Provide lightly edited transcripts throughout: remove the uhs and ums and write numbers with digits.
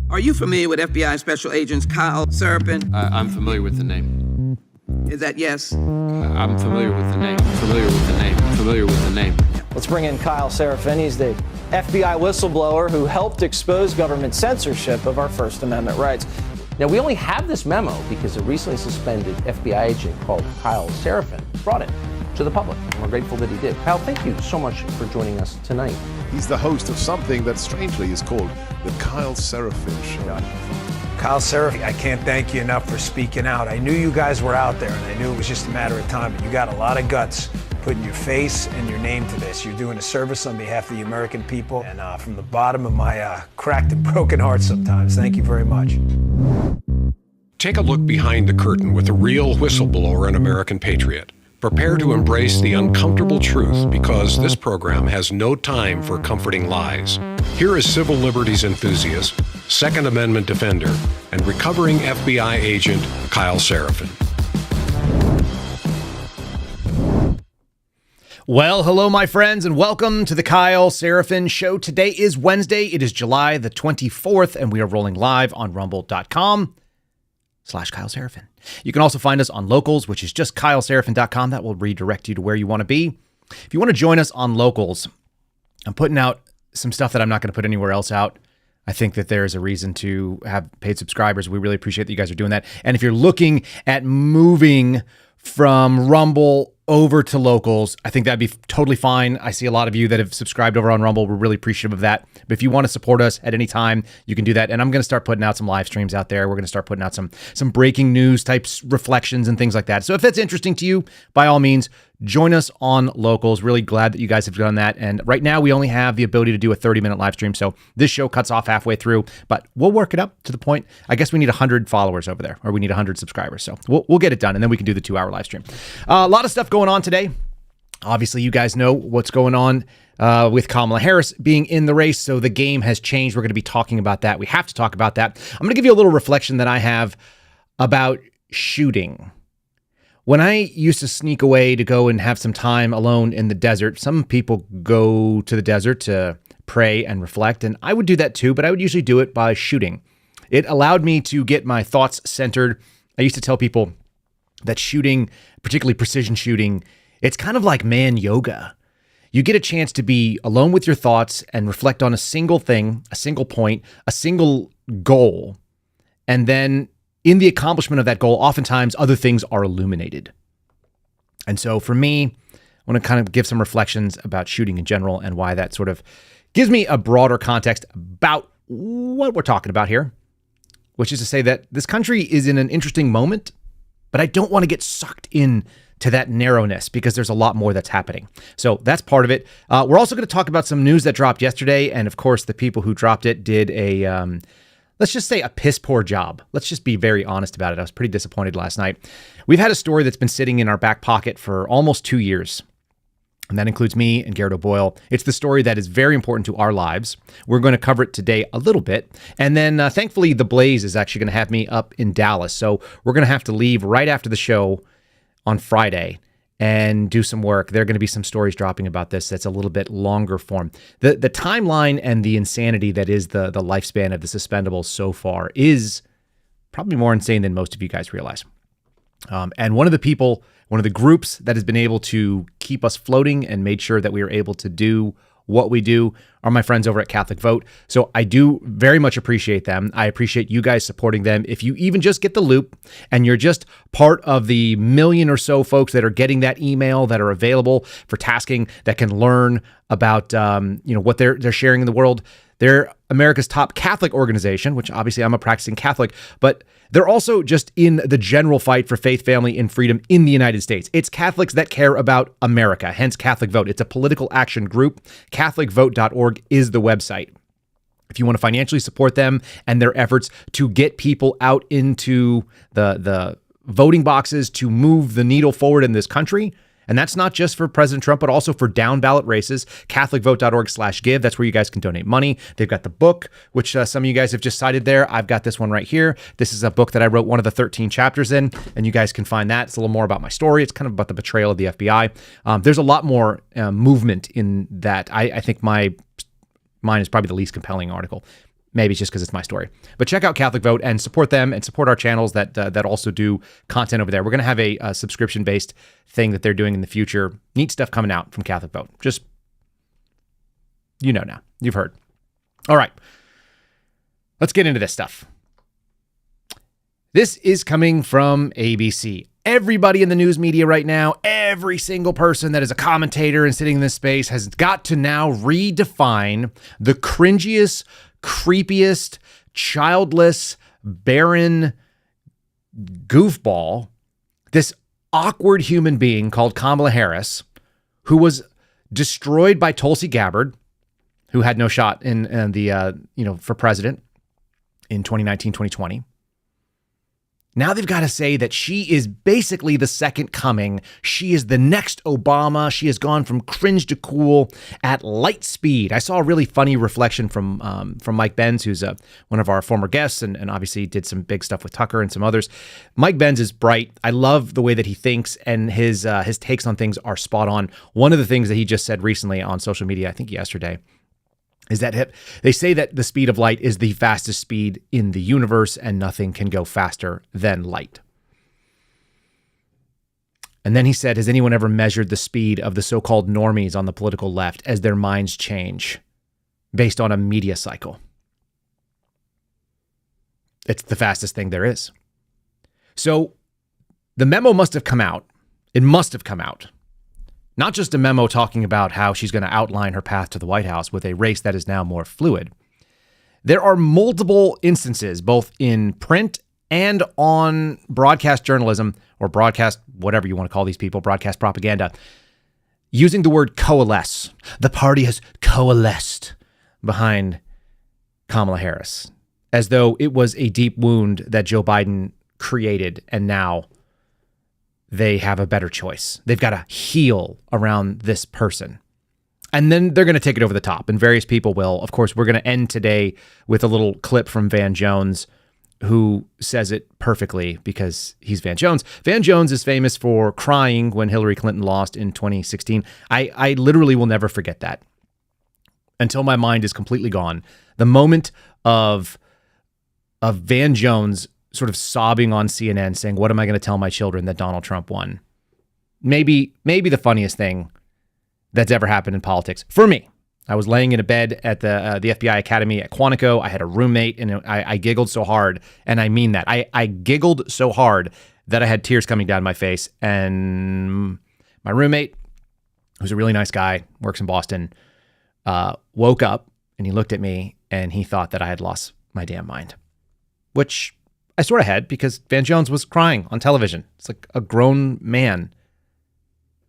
Are you familiar with FBI Special Agents Kyle Seraphin? I'm familiar with the name. Is that yes? I'm familiar with the name. Familiar with the name. Familiar with the name. Let's bring in Kyle Seraphin. He's the FBI whistleblower who helped expose government censorship of our First Amendment rights. Now, we only have this memo because a recently suspended FBI agent called Kyle Seraphin brought it to the public. And we're grateful that he did. Kyle, thank you so much for joining us tonight. He's the host of something that strangely is called the Kyle Seraphin Show. Kyle Seraphin, I can't thank you enough for speaking out. I knew you guys were out there, and I knew it was just a matter of time, but you got a lot of guts putting your face and your name to this. You're doing a service on behalf of the American people, and from the bottom of my cracked and broken heart sometimes, thank you very much. Take a look behind the curtain with a real whistleblower and American patriot. Prepare to embrace the uncomfortable truth because this program has no time for comforting lies. Here is civil liberties enthusiast, Second Amendment defender, and recovering FBI agent Kyle Seraphin. Well, hello, my friends, and welcome to the Kyle Seraphin Show. Today is Wednesday. It is July the 24th, and we are rolling live on rumble.com/Kyle Seraphin. You can also find us on Locals, which is just KyleSeraphin.com. That will redirect you to where you want to be. If you want to join us on Locals, I'm putting out some stuff that I'm not going to put anywhere else out. I think that there is a reason to have paid subscribers. We really appreciate that you guys are doing that. And if you're looking at moving from Rumble over to Locals, I think that'd be totally fine. I see a lot of you that have subscribed over on Rumble. We're really appreciative of that. But if you want to support us at any time, you can do that. And I'm going to start putting out some live streams out there. We're going to start putting out some breaking news types reflections and things like that. So if that's interesting to you, by all means, join us on Locals. Really glad that you guys have done that. And right now we only have the ability to do a 30-minute live stream. So this show cuts off halfway through, but we'll work it up to the point. I guess we need 100 followers over there, or we need 100 subscribers. So we'll get it done, and then we can do the 2-hour live stream. A lot of stuff going on today. Obviously, you guys know what's going on with Kamala Harris being in the race. So the game has changed. We're going to be talking about that. We have to talk about that. I'm going to give you a little reflection that I have about shooting. When I used to sneak away to go and have some time alone in the desert, some people go to the desert to pray and reflect, and I would do that too, but I would usually do it by shooting. It allowed me to get my thoughts centered. I used to tell people that shooting, particularly precision shooting, it's kind of like man yoga. You get a chance to be alone with your thoughts and reflect on a single thing, a single point, a single goal, and then in the accomplishment of that goal, oftentimes other things are illuminated. And so for me, I want to kind of give some reflections about shooting in general and why that sort of gives me a broader context about what we're talking about here, which is to say that this country is in an interesting moment, but I don't want to get sucked in to that narrowness because there's a lot more that's happening. So that's part of it. We're also going to talk about some news that dropped yesterday. And of course, the people who dropped it did a, let's just say a piss poor job. Let's just be very honest about it. I was pretty disappointed last night. We've had a story that's been sitting in our back pocket for almost 2 years. And that includes me and Garrett O'Boyle. It's the story that is very important to our lives. We're going to cover it today a little bit. And then thankfully, The Blaze is actually going to have me up in Dallas. So we're going to have to leave right after the show on Friday and do some work. There are going to be some stories dropping about this that's a little bit longer form. The timeline and the insanity that is the lifespan of the Suspendables so far is probably more insane than most of you guys realize. And one of the groups that has been able to keep us floating and made sure that we are able to do what we do are my friends over at Catholic Vote. So I do very much appreciate them. I appreciate you guys supporting them. If you even just get the loop and you're just part of the million or so folks that are getting that email that are available for tasking, that can learn about what they're sharing in the world. They're America's top Catholic organization, which obviously I'm a practicing Catholic, but they're also just in the general fight for faith, family, and freedom in the United States. It's Catholics that care about America, hence Catholic Vote. It's a political action group. CatholicVote.org is the website. If you want to financially support them and their efforts to get people out into the voting boxes to move the needle forward in this country, and that's not just for President Trump, but also for down ballot races, CatholicVote.org/give. That's where you guys can donate money. They've got the book, which some of you guys have just cited there. I've got this one right here. This is a book that I wrote one of the 13 chapters in, and you guys can find that. It's a little more about my story. It's kind of about the betrayal of the FBI. There's a lot more movement in that. I think mine is probably the least compelling article. Maybe it's just because it's my story. But check out Catholic Vote and support them and support our channels that also do content over there. We're going to have a subscription-based thing that they're doing in the future. Neat stuff coming out from Catholic Vote. Just, you know now. You've heard. All right. Let's get into this stuff. This is coming from ABC. Everybody in the news media right now, every single person that is a commentator and sitting in this space has got to now redefine the cringiest, creepiest, childless, barren goofball, this awkward human being called Kamala Harris, who was destroyed by Tulsi Gabbard, who had no shot in the for president in 2019, 2020. Now they've got to say that she is basically the second coming. She is the next Obama. She has gone from cringe to cool at light speed. I saw a really funny reflection from Mike Benz, who's one of our former guests and obviously did some big stuff with Tucker and some others. Mike Benz is bright. I love the way that he thinks, and his takes on things are spot on. One of the things that he just said recently on social media, I think yesterday, is that they say that the speed of light is the fastest speed in the universe and nothing can go faster than light. And then he said, has anyone ever measured the speed of the so-called normies on the political left as their minds change based on a media cycle? It's the fastest thing there is. So the memo must have come out. It must have come out. Not just a memo talking about how she's going to outline her path to the White House with a race that is now more fluid. There are multiple instances, both in print and on broadcast journalism or broadcast, whatever you want to call these people, broadcast propaganda, using the word coalesce. The party has coalesced behind Kamala Harris, as though it was a deep wound that Joe Biden created and now they have a better choice. They've got to heal around this person. And then they're going to take it over the top, and various people will. Of course, we're going to end today with a little clip from Van Jones, who says it perfectly because he's Van Jones. Van Jones is famous for crying when Hillary Clinton lost in 2016. I literally will never forget that until my mind is completely gone. The moment of Van Jones sort of sobbing on CNN saying, what am I going to tell my children that Donald Trump won? Maybe the funniest thing that's ever happened in politics for me. I was laying in a bed at the FBI Academy at Quantico. I had a roommate and I giggled so hard. And I mean that. I giggled so hard that I had tears coming down my face. And my roommate, who's a really nice guy, works in Boston, woke up and he looked at me and he thought that I had lost my damn mind, which I sort of had because Van Jones was crying on television. It's like a grown man.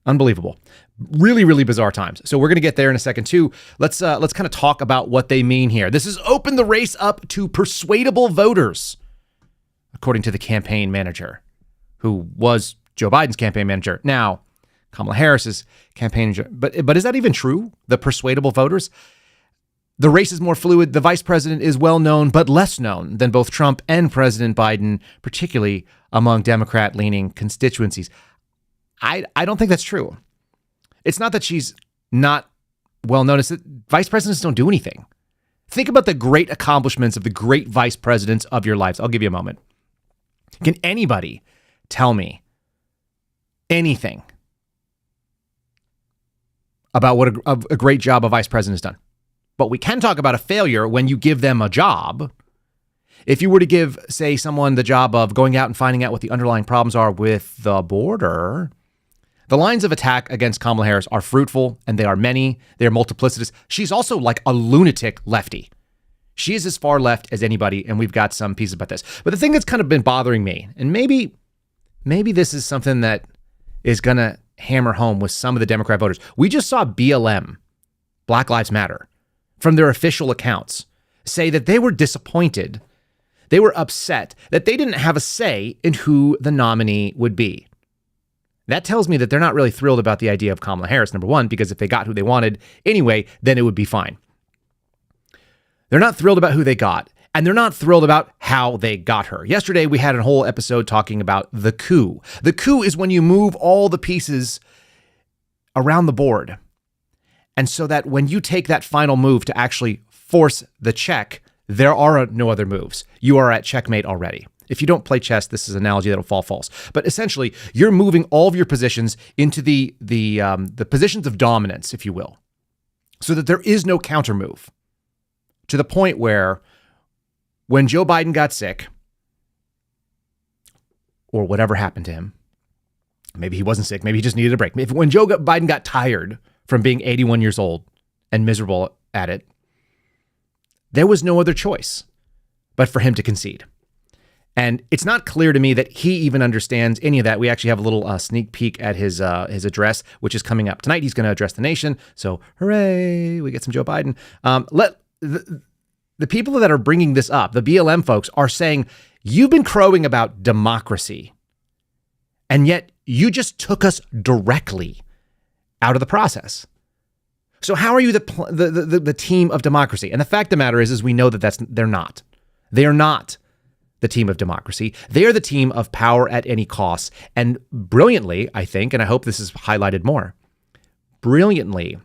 Unbelievable. Really, really bizarre times. So we're going to get there in a second too. Let's kind of talk about what they mean here. This has opened the race up to persuadable voters, according to the campaign manager, who was Joe Biden's campaign manager. Now, Kamala Harris's campaign manager. But is that even true? The persuadable voters? The race is more fluid. The vice president is well known, but less known than both Trump and President Biden, particularly among Democrat-leaning constituencies. I don't think that's true. It's not that she's not well known. It's that vice presidents don't do anything. Think about the great accomplishments of the great vice presidents of your lives. I'll give you a moment. Can anybody tell me anything about what a great job a vice president has done? But we can talk about a failure when you give them a job. If you were to give, say, someone the job of going out and finding out what the underlying problems are with the border, the lines of attack against Kamala Harris are fruitful, and they are many. They are multiplicitous. She's also like a lunatic lefty. She is as far left as anybody, and we've got some pieces about this. But the thing that's kind of been bothering me, and maybe this is something that is going to hammer home with some of the Democrat voters. We just saw BLM, Black Lives Matter, from their official accounts, say that they were disappointed, they were upset that they didn't have a say in who the nominee would be. That tells me that they're not really thrilled about the idea of Kamala Harris, number one, because if they got who they wanted anyway, then it would be fine. They're not thrilled about who they got, and they're not thrilled about how they got her. Yesterday, we had a whole episode talking about the coup. The coup is when you move all the pieces around the board. And so that when you take that final move to actually force the check, there are no other moves. You are at checkmate already. If you don't play chess, this is an analogy that'll fall false. But essentially, you're moving all of your positions into the positions of dominance, if you will, so that there is no counter move. To the point where when Joe Biden got sick, or whatever happened to him, maybe he wasn't sick, maybe he just needed a break. When Joe Biden got tired from being 81 years old and miserable at it, there was no other choice but for him to concede. And it's not clear to me that he even understands any of that. We actually have a little sneak peek at his address, which is coming up tonight. He's going to address the nation. So hooray, we get some Joe Biden. The people that are bringing this up, the BLM folks, are saying, you've been crowing about democracy, and yet you just took us directly out of the process. So how are you the team of democracy? And the fact of the matter is we know that they're not. They are not the team of democracy. They are the team of power at any cost. And brilliantly, I think, and I hope this is highlighted more, brilliantly,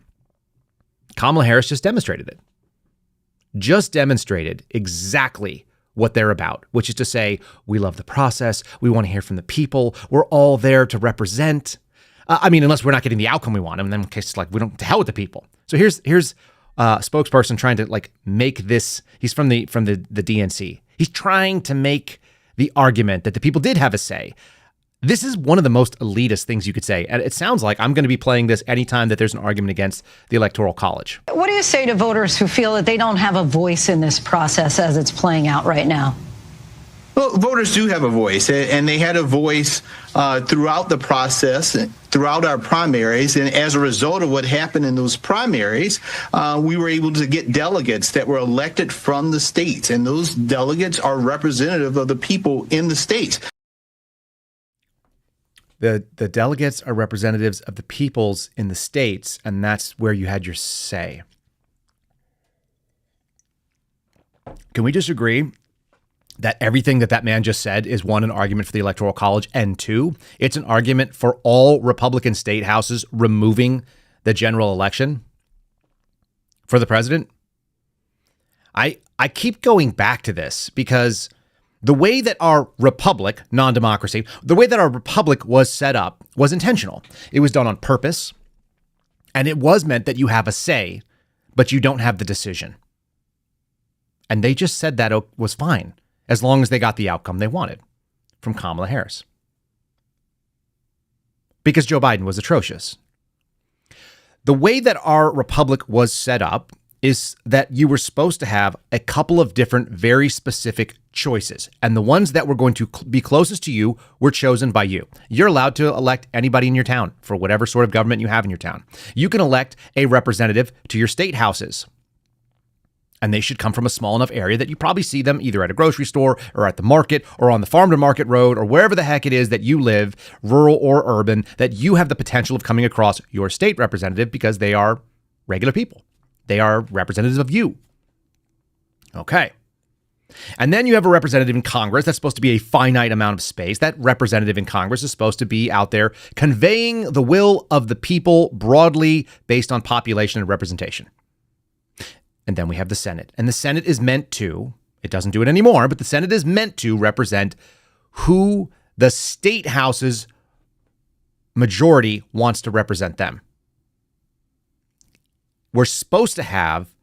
Kamala Harris just demonstrated it. Just demonstrated exactly what they're about, which is to say, we love the process. We want to hear from the people. We're all there to represent. Unless we're not getting the outcome we want. And then in case we don't, to hell with the people. So here's a spokesperson trying to make this. He's from the DNC. He's trying to make the argument that the people did have a say. This is one of the most elitist things you could say. And it sounds like I'm going to be playing this anytime that there's an argument against the Electoral College. What do you say to voters who feel that they don't have a voice in this process as it's playing out right now? Well, voters do have a voice, and they had a voice throughout the process, throughout our primaries. And as a result of what happened in those primaries, we were able to get delegates that were elected from the states. And those delegates are representative of the people in the states. The delegates are representatives of the peoples in the states, and that's where you had your say. Can we just agree that everything that man just said is, one, an argument for the Electoral College, and two, it's an argument for all Republican state houses removing the general election for the president? I keep going back to this because the way that our republic, non-democracy, the way that our republic was set up was intentional. It was done on purpose, and it was meant that you have a say, but you don't have the decision. And they just said that was fine, as long as they got the outcome they wanted from Kamala Harris. Because Joe Biden was atrocious. The way that our republic was set up is that you were supposed to have a couple of different, very specific choices. And the ones that were going to be closest to you were chosen by you. You're allowed to elect anybody in your town for whatever sort of government you have in your town. You can elect a representative to your state houses. And they should come from a small enough area that you probably see them either at a grocery store or at the market or on the farm to market road or wherever the heck it is that you live, rural or urban, that you have the potential of coming across your state representative because they are regular people. They are representatives of you. Okay. And then you have a representative in Congress. That's supposed to be a finite amount of space. That representative in Congress is supposed to be out there conveying the will of the people broadly based on population and representation. And then we have the Senate. And the Senate is meant to, it doesn't do it anymore, but the Senate is meant to represent who the state house's majority wants to represent them. We're supposed to have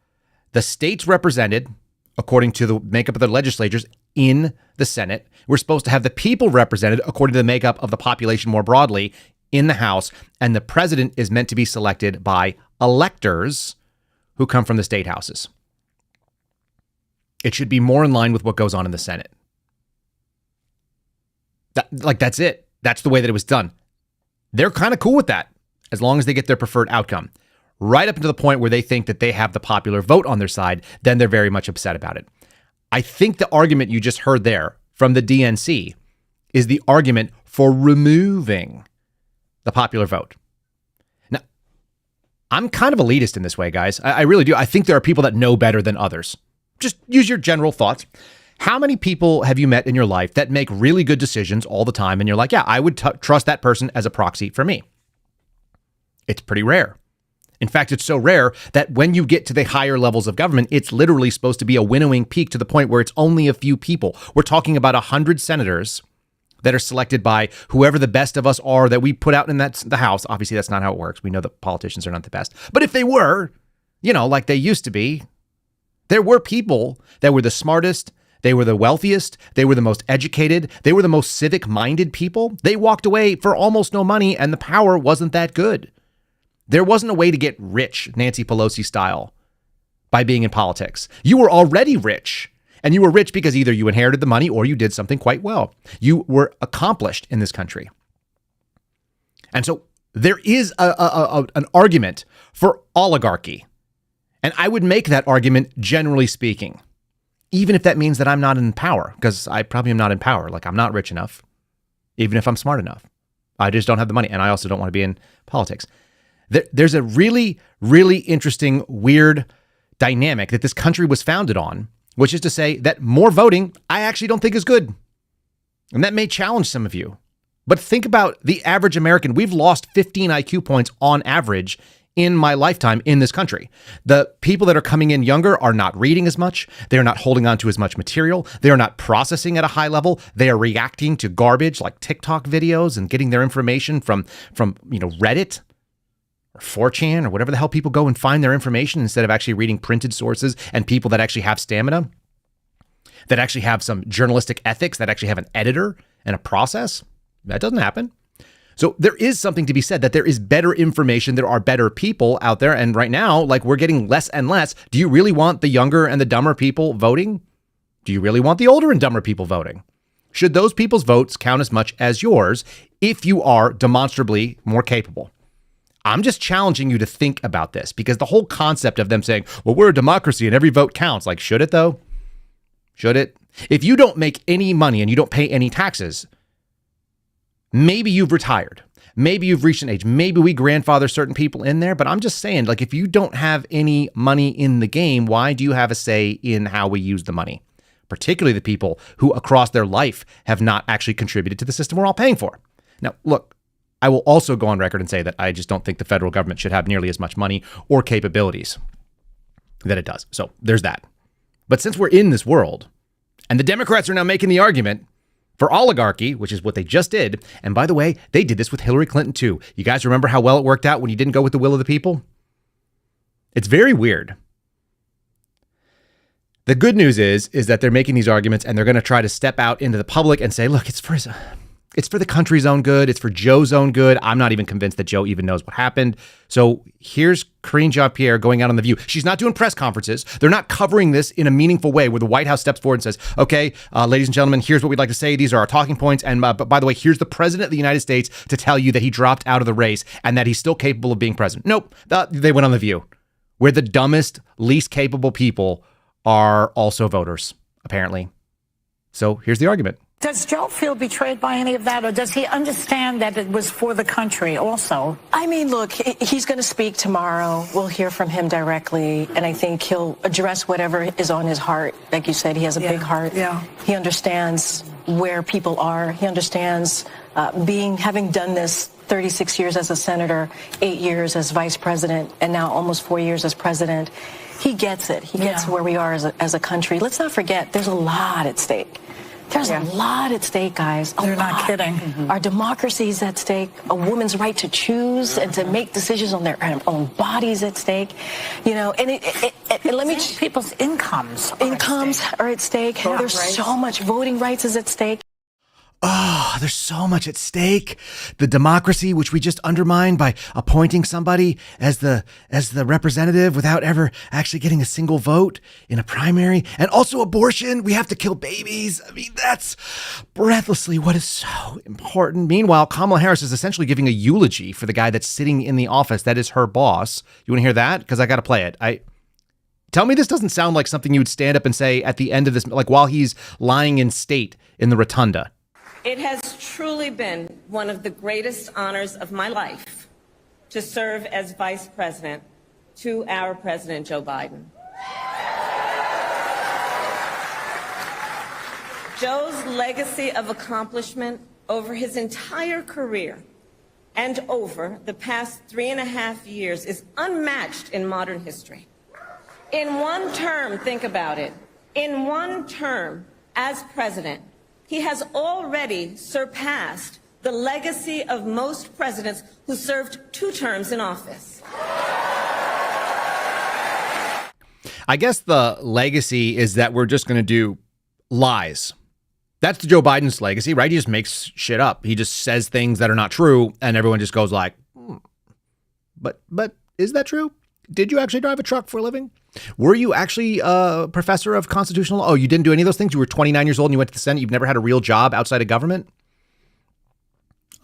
the states represented according to the makeup of the legislatures in the Senate. We're supposed to have the people represented according to the makeup of the population more broadly in the House. And the president is meant to be selected by electors who come from the state houses. It should be more in line with what goes on in the Senate. That's it. That's the way that it was done. They're kind of cool with that as long as they get their preferred outcome. Right up to the point where they think that they have the popular vote on their side, then they're very much upset about it. I think the argument you just heard there from the DNC is the argument for removing the popular vote. Now, I'm kind of elitist in this way, guys. I really do. I think there are people that know better than others. Just use your general thoughts. How many people have you met in your life that make really good decisions all the time? And you're like, yeah, I would trust that person as a proxy for me. It's pretty rare. In fact, it's so rare that when you get to the higher levels of government, it's literally supposed to be a winnowing peak to the point where it's only a few people. We're talking about 100 senators that are selected by whoever the best of us are that we put out in the House. Obviously, that's not how it works. We know that politicians are not the best. But if they were, like they used to be, there were people that were the smartest, they were the wealthiest, they were the most educated, they were the most civic-minded people. They walked away for almost no money, and the power wasn't that good. There wasn't a way to get rich, Nancy Pelosi style, by being in politics. You were already rich, and you were rich because either you inherited the money or you did something quite well. You were accomplished in this country. And so there is an argument for oligarchy. And I would make that argument generally speaking, even if that means that I'm not in power, because I probably am not in power. Like, I'm not rich enough, even if I'm smart enough. I just don't have the money. And I also don't want to be in politics. There's a really, really interesting, weird dynamic that this country was founded on, which is to say that more voting, I actually don't think is good. And that may challenge some of you. But think about the average American. We've lost 15 IQ points on average in my lifetime in this country. The people that are coming in younger are not reading as much. They're not holding on to as much material. They are not processing at a high level. They are reacting to garbage like TikTok videos and getting their information from Reddit or 4chan or whatever the hell people go and find their information instead of actually reading printed sources and people that actually have stamina, that actually have some journalistic ethics, that actually have an editor and a process. That doesn't happen. So there is something to be said that there is better information. There are better people out there. And right now, we're getting less and less. Do you really want the younger and the dumber people voting? Do you really want the older and dumber people voting? Should those people's votes count as much as yours if you are demonstrably more capable? I'm just challenging you to think about this, because the whole concept of them saying, well, we're a democracy and every vote counts. Should it though? Should it? If you don't make any money and you don't pay any taxes, maybe you've retired. Maybe you've reached an age. Maybe we grandfather certain people in there. But I'm just saying, if you don't have any money in the game, why do you have a say in how we use the money? Particularly the people who across their life have not actually contributed to the system we're all paying for. Now, look, I will also go on record and say that I just don't think the federal government should have nearly as much money or capabilities that it does. So there's that. But since we're in this world, and the Democrats are now making the argument for oligarchy, which is what they just did. And by the way, they did this with Hillary Clinton too. You guys remember how well it worked out when you didn't go with the will of the people? It's very weird. The good news is that they're making these arguments and they're going to try to step out into the public and say, look, it's for the country's own good. It's for Joe's own good. I'm not even convinced that Joe even knows what happened. So here's Karine Jean-Pierre going out on The View. She's not doing press conferences. They're not covering this in a meaningful way where the White House steps forward and says, okay, ladies and gentlemen, here's what we'd like to say. These are our talking points. And but by the way, here's the president of the United States to tell you that he dropped out of the race and that he's still capable of being president. Nope. They went on The View, where the dumbest, least capable people are also voters, apparently. So here's the argument. Does Joe feel betrayed by any of that, or does he understand that it was for the country also? I mean, look, he's going to speak tomorrow. We'll hear from him directly, and I think he'll address whatever is on his heart. Like you said, he has a big heart. Yeah. He understands where people are. He understands having done this 36 years as a senator, 8 years as vice president, and now almost 4 years as president. He gets it. He gets where we are as a country. Let's not forget, there's a lot at stake. There's a lot at stake, guys. They're not kidding. Our democracy is at stake. A woman's right to choose and to make decisions on their own bodies at stake. And let me people's incomes are at stake. Yeah, There's so much. Voting rights is at stake. Oh, there's so much at stake. The democracy, which we just undermined by appointing somebody as the representative without ever actually getting a single vote in a primary. And also abortion. We have to kill babies. I mean, that's breathlessly what is so important. Meanwhile, Kamala Harris is essentially giving a eulogy for the guy that's sitting in the office. That is her boss. You want to hear that? Because I got to play it. Tell me this doesn't sound like something you would stand up and say at the end of this, while he's lying in state in the rotunda. It has truly been one of the greatest honors of my life to serve as vice president to our President Joe Biden. Joe's legacy of accomplishment over his entire career and over the past 3.5 years is unmatched in modern history. In one term, think about it, in one term as president, he has already surpassed the legacy of most presidents who served 2 terms in office. I guess the legacy is that we're just going to do lies. That's Joe Biden's legacy, right? He just makes shit up. He just says things that are not true, and everyone just goes like, but is that true? Did you actually drive a truck for a living? Were you actually a professor of constitutional law? Oh, you didn't do any of those things? You were 29 years old and you went to the Senate? You've never had a real job outside of government?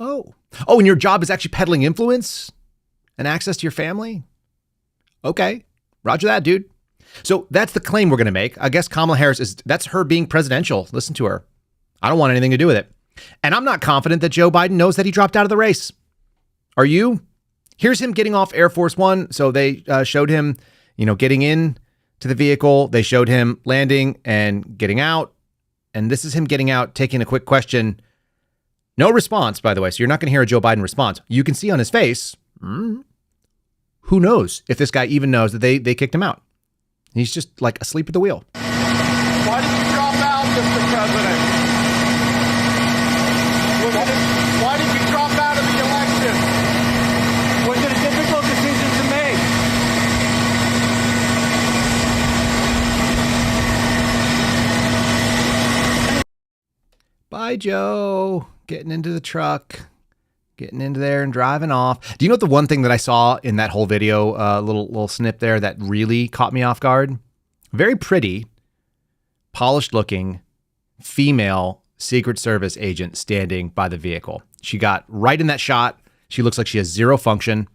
Oh, and your job is actually peddling influence and access to your family? Okay, roger that, dude. So that's the claim we're going to make. I guess Kamala Harris that's her being presidential. Listen to her. I don't want anything to do with it. And I'm not confident that Joe Biden knows that he dropped out of the race. Are you? Here's him getting off Air Force One. So they showed him, getting in to the vehicle. They showed him landing and getting out. And this is him getting out, taking a quick question. No response, by the way. So you're not going to hear a Joe Biden response. You can see on his face, who knows if this guy even knows that they kicked him out. He's just like asleep at the wheel. Why did you drop out, Mr. President? Why did you drop out of the election? Was it a difficult decision to make? Bye, Joe. Getting into the truck. Getting into there and driving off. Do you know what the one thing that I saw in that whole video, little snip there that really caught me off guard? Very pretty, polished looking female Secret Service agent standing by the vehicle. She got right in that shot. She looks like she has zero function.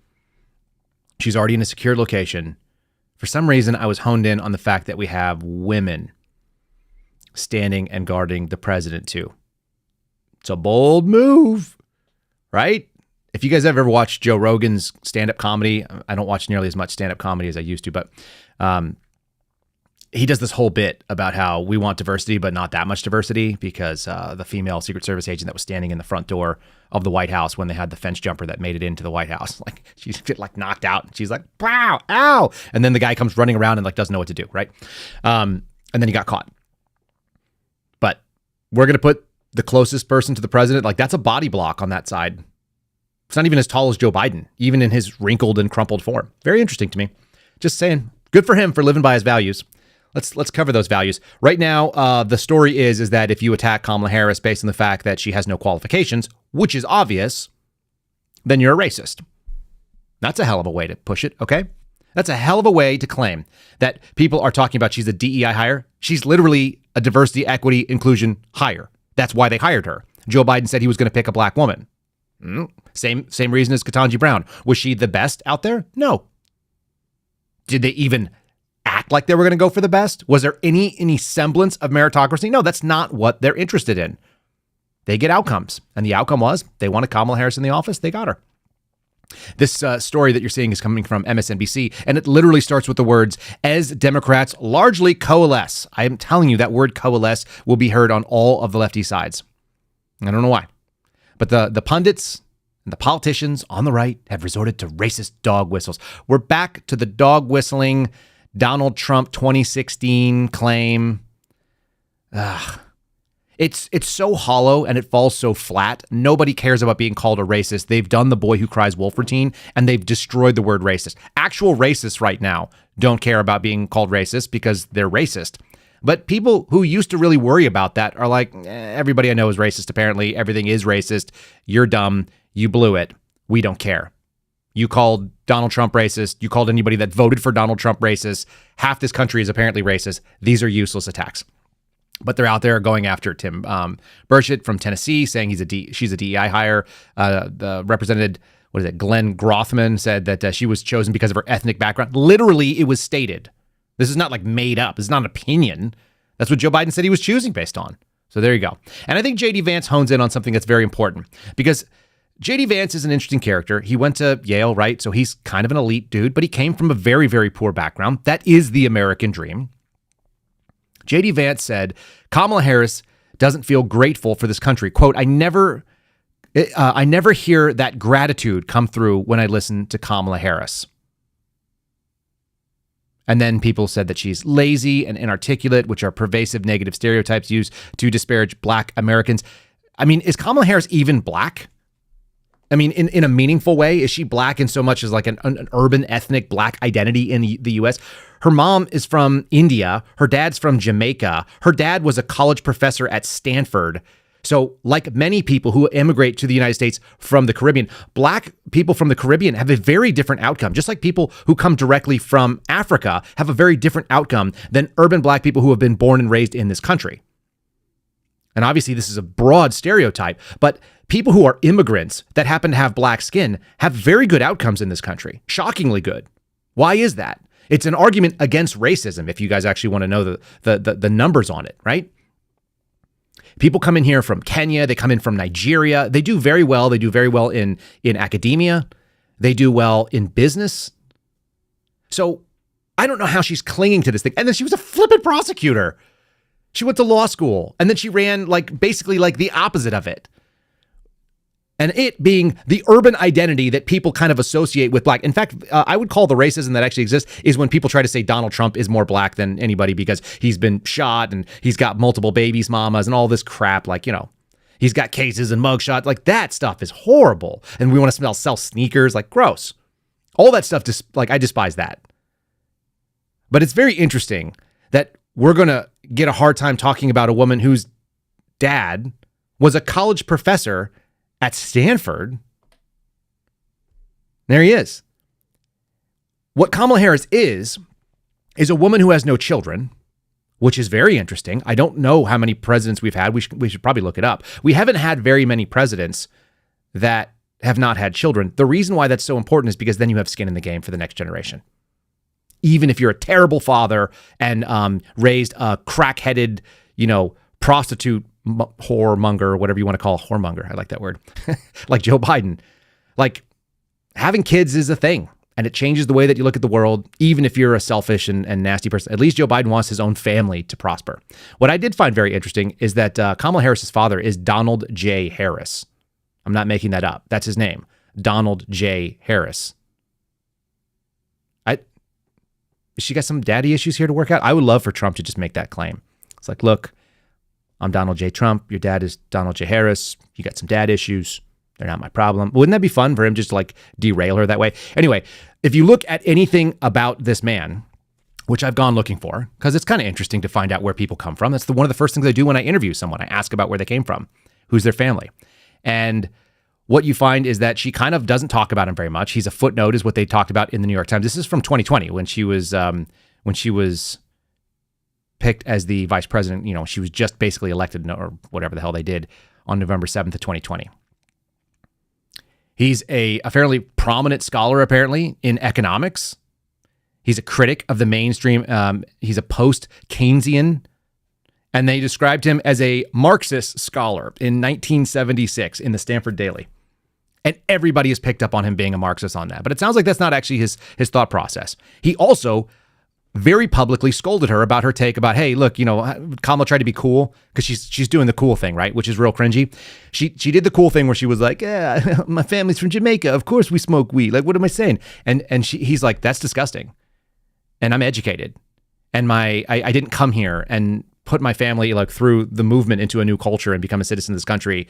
She's already in a secured location. For some reason, I was honed in on the fact that we have women standing and guarding the president too. It's a bold move. Right? If you guys have ever watched Joe Rogan's stand-up comedy, I don't watch nearly as much stand-up comedy as I used to, but he does this whole bit about how we want diversity, but not that much diversity because the female Secret Service agent that was standing in the front door of the White House when they had the fence jumper that made it into the White House, like she's like knocked out. And she's like, wow, ow. And then the guy comes running around and like doesn't know what to do. Right. And then he got caught. But we're going to put the closest person to the president, like that's a body block on that side. It's not even as tall as Joe Biden, even in his wrinkled and crumpled form. Very interesting to me. Just saying, good for him for living by his values. Let's cover those values. Right now, the story is that if you attack Kamala Harris based on the fact that she has no qualifications, which is obvious, then you're a racist. That's a hell of a way to push it, okay? That's a hell of a way to claim that people are talking about she's a DEI hire. She's literally a diversity, equity, inclusion hire. That's why they hired her. Joe Biden said he was going to pick a black woman. Same reason as Ketanji Brown. Was she the best out there? No. Did they even act like they were going to go for the best? Was there any semblance of meritocracy? No, that's not what they're interested in. They get outcomes. And the outcome was they wanted Kamala Harris in the office. They got her. This story that you're seeing is coming from MSNBC, and it literally starts with the words, as Democrats largely coalesce. I am telling you that word coalesce will be heard on all of the lefty sides. I don't know why. But the pundits and the politicians on the right have resorted to racist dog whistles. We're back to the dog whistling Donald Trump 2016 claim. It's so hollow and it falls so flat. Nobody cares about being called a racist. They've done the Boy Who Cries Wolf routine and they've destroyed the word racist. Actual racists right now don't care about being called racist because they're racist. But people who used to really worry about that are like, everybody I know is racist. Apparently everything is racist. You're dumb. You blew it. We don't care. You called Donald Trump racist. You called anybody that voted for Donald Trump racist. Half this country is apparently racist. These are useless attacks. But they're out there going after Tim Burchett from Tennessee, saying she's a DEI hire. The represented, Glenn Grothman said that she was chosen because of her ethnic background. Literally, it was stated. This is not like made up. This is not an opinion. That's what Joe Biden said he was choosing based on. So there you go. And I think JD Vance hones in on something that's very important because JD Vance is an interesting character. He went to Yale, right? So he's kind of an elite dude, but he came from a very, very poor background. That is the American dream. JD Vance said, Kamala Harris doesn't feel grateful for this country. Quote, I never I never hear that gratitude come through when I listen to Kamala Harris. And then people said that she's lazy and inarticulate, which are pervasive negative stereotypes used to disparage Black Americans. I mean, is Kamala Harris even Black? I mean, in a meaningful way, is she Black in so much as like an urban ethnic Black identity in the U.S.? Her mom is from India. Her dad's from Jamaica. Her dad was a college professor at Stanford. So like many people who immigrate to the United States from the Caribbean, Black people from the Caribbean have a very different outcome. Just like people who come directly from Africa have a very different outcome than urban Black people who have been born and raised in this country. And obviously this is a broad stereotype, but people who are immigrants that happen to have Black skin have very good outcomes in this country. Shockingly good. Why is that? It's an argument against racism, if you guys actually want to know the numbers on it, right? People come in here from Kenya. They come in from Nigeria. They do very well. They do very well in academia. They do well in business. So I don't know how she's clinging to this thing. And then she was a flippant prosecutor. She went to law school and then she ran basically the opposite of it. And it being the urban identity that people kind of associate with Black. In fact, I would call the racism that actually exists is when people try to say Donald Trump is more Black than anybody because he's been shot and he's got multiple babies, mamas, and all this crap. He's got cases and mugshots. That stuff is horrible. And we want to sell sneakers. Gross. All that stuff, I despise that. But it's very interesting that we're going to get a hard time talking about a woman whose dad was a college professor at Stanford. There he is. What Kamala Harris is a woman who has no children, which is very interesting. I don't know how many presidents we've had. We should probably look it up. We haven't had very many presidents that have not had children. The reason why that's so important is because then you have skin in the game for the next generation. Even if you're a terrible father and raised a crack-headed, prostitute whoremonger, whatever you want to call a whoremonger. I like that word. Like Joe Biden. Having kids is a thing, and it changes the way that you look at the world, even if you're a selfish and nasty person. At least Joe Biden wants his own family to prosper. What I did find very interesting is that Kamala Harris's father is Donald J. Harris. I'm not making that up. That's his name. Donald J. Harris. She got some daddy issues here to work out. I would love for Trump to just make that claim. It's look, I'm Donald J. Trump. Your dad is Donald J. Harris. You got some dad issues. They're not my problem. Wouldn't that be fun for him just to derail her that way? Anyway, if you look at anything about this man, which I've gone looking for, because it's kind of interesting to find out where people come from. That's one of the first things I do when I interview someone. I ask about where they came from, who's their family. And what you find is that she kind of doesn't talk about him very much. He's a footnote is what they talked about in the New York Times. This is from 2020 when she was picked as the vice president. She was just basically elected or whatever the hell they did on November 7th of 2020. He's a fairly prominent scholar, apparently, in economics. He's a critic of the mainstream. He's a post-Keynesian. And they described him as a Marxist scholar in 1976 in the Stanford Daily. And everybody has picked up on him being a Marxist on that. But it sounds like that's not actually his thought process. He also very publicly scolded her about her take about, hey, look, Kamala tried to be cool because she's doing the cool thing, right? Which is real cringy. She did the cool thing where she was like, yeah, my family's from Jamaica. Of course we smoke weed. What am I saying? And he's like, that's disgusting. And I'm educated. And I didn't come here and put my family through the movement into a new culture and become a citizen of this country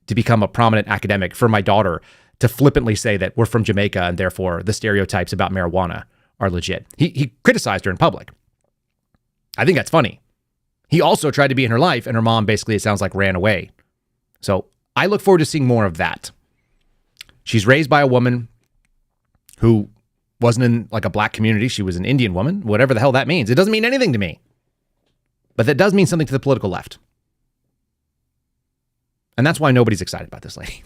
to become a prominent academic for my daughter to flippantly say that we're from Jamaica and therefore the stereotypes about marijuana are legit. He criticized her in public. I think that's funny. He also tried to be in her life and her mom basically, it sounds like, ran away. So I look forward to seeing more of that. She's raised by a woman who wasn't in a Black community. She was an Indian woman, whatever the hell that means. It doesn't mean anything to me. But that does mean something to the political left. And that's why nobody's excited about this lady.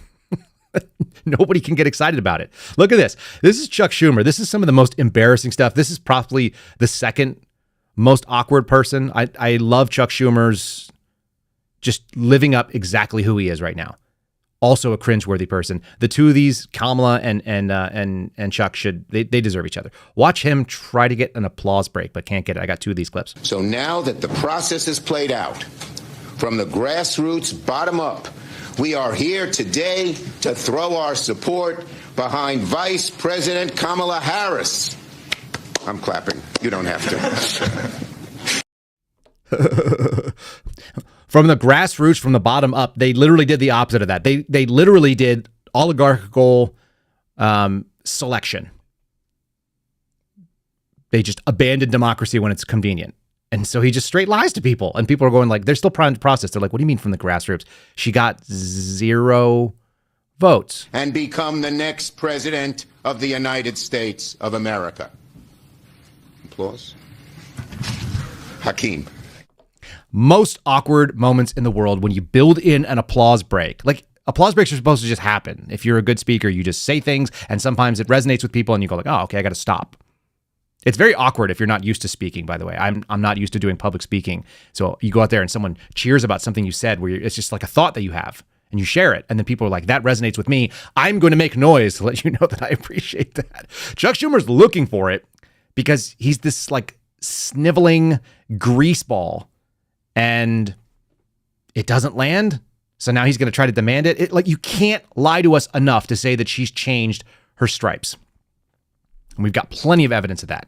Nobody can get excited about it. Look at this. This is Chuck Schumer. This is some of the most embarrassing stuff. This is probably the second most awkward person. I love Chuck Schumer's just living up exactly who he is right now. Also a cringeworthy person. The two of these, Kamala and Chuck, they deserve each other. Watch him try to get an applause break, but can't get it. I got two of these clips. So now that the process is played out, from the grassroots bottom up, We are here today to throw our support behind Vice President Kamala Harris. I'm clapping. You don't have to. From the grassroots, from the bottom up, they literally did the opposite of that. They literally did oligarchical selection. They just abandoned democracy when it's convenient. And so he just straight lies to people. And people are going like, they're still trying to process. They're like, what do you mean from the grassroots? She got 0 votes. And become the next president of the United States of America. Applause. Hakeem. Most awkward moments in the world when you build in an applause break. Like, applause breaks are supposed to just happen. If you're a good speaker, you just say things, and sometimes it resonates with people, and you go like, oh, okay, I got to stop. It's very awkward if you're not used to speaking, by the way. I'm not used to doing public speaking. So you go out there and someone cheers about something you said where it's just like a thought that you have, and you share it, and then people are like, that resonates with me. I'm going to make noise to let you know that I appreciate that. Chuck Schumer's looking for it because he's this like sniveling greaseball, and it doesn't land. So now he's going to try to demand it. Like, you can't lie to us enough to say that she's changed her stripes. And we've got plenty of evidence of that.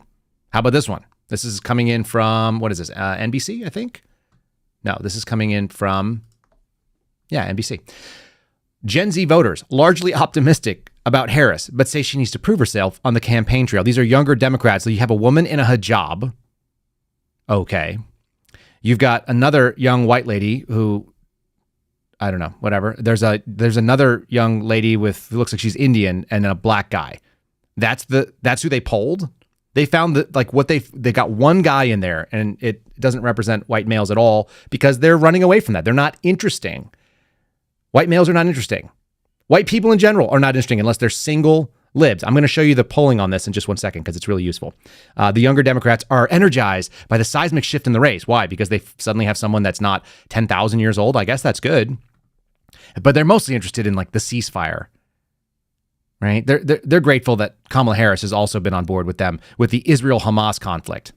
How about this one? This is coming in from, what is this? NBC, I think? No, this is coming in from, NBC. Gen Z voters, largely optimistic about Harris, but say she needs to prove herself on the campaign trail. These are younger Democrats. So you have a woman in a hijab. Okay. You've got another young white lady who, I don't know, whatever. There's another young lady who looks like she's Indian, and then a black guy. That's who they polled. They found that like they got one guy in there, and it doesn't represent white males at all because they're running away from that. They're not interesting. White males are not interesting. White people in general are not interesting unless they're single libs. I'm going to show you the polling on this in just 1 second because it's really useful. The younger Democrats are energized by the seismic shift in the race. Why? Because they suddenly have someone that's not 10,000 years old. I guess that's good. But they're mostly interested in like the ceasefire. Right? They're grateful that Kamala Harris has also been on board with them with the Israel-Hamas conflict.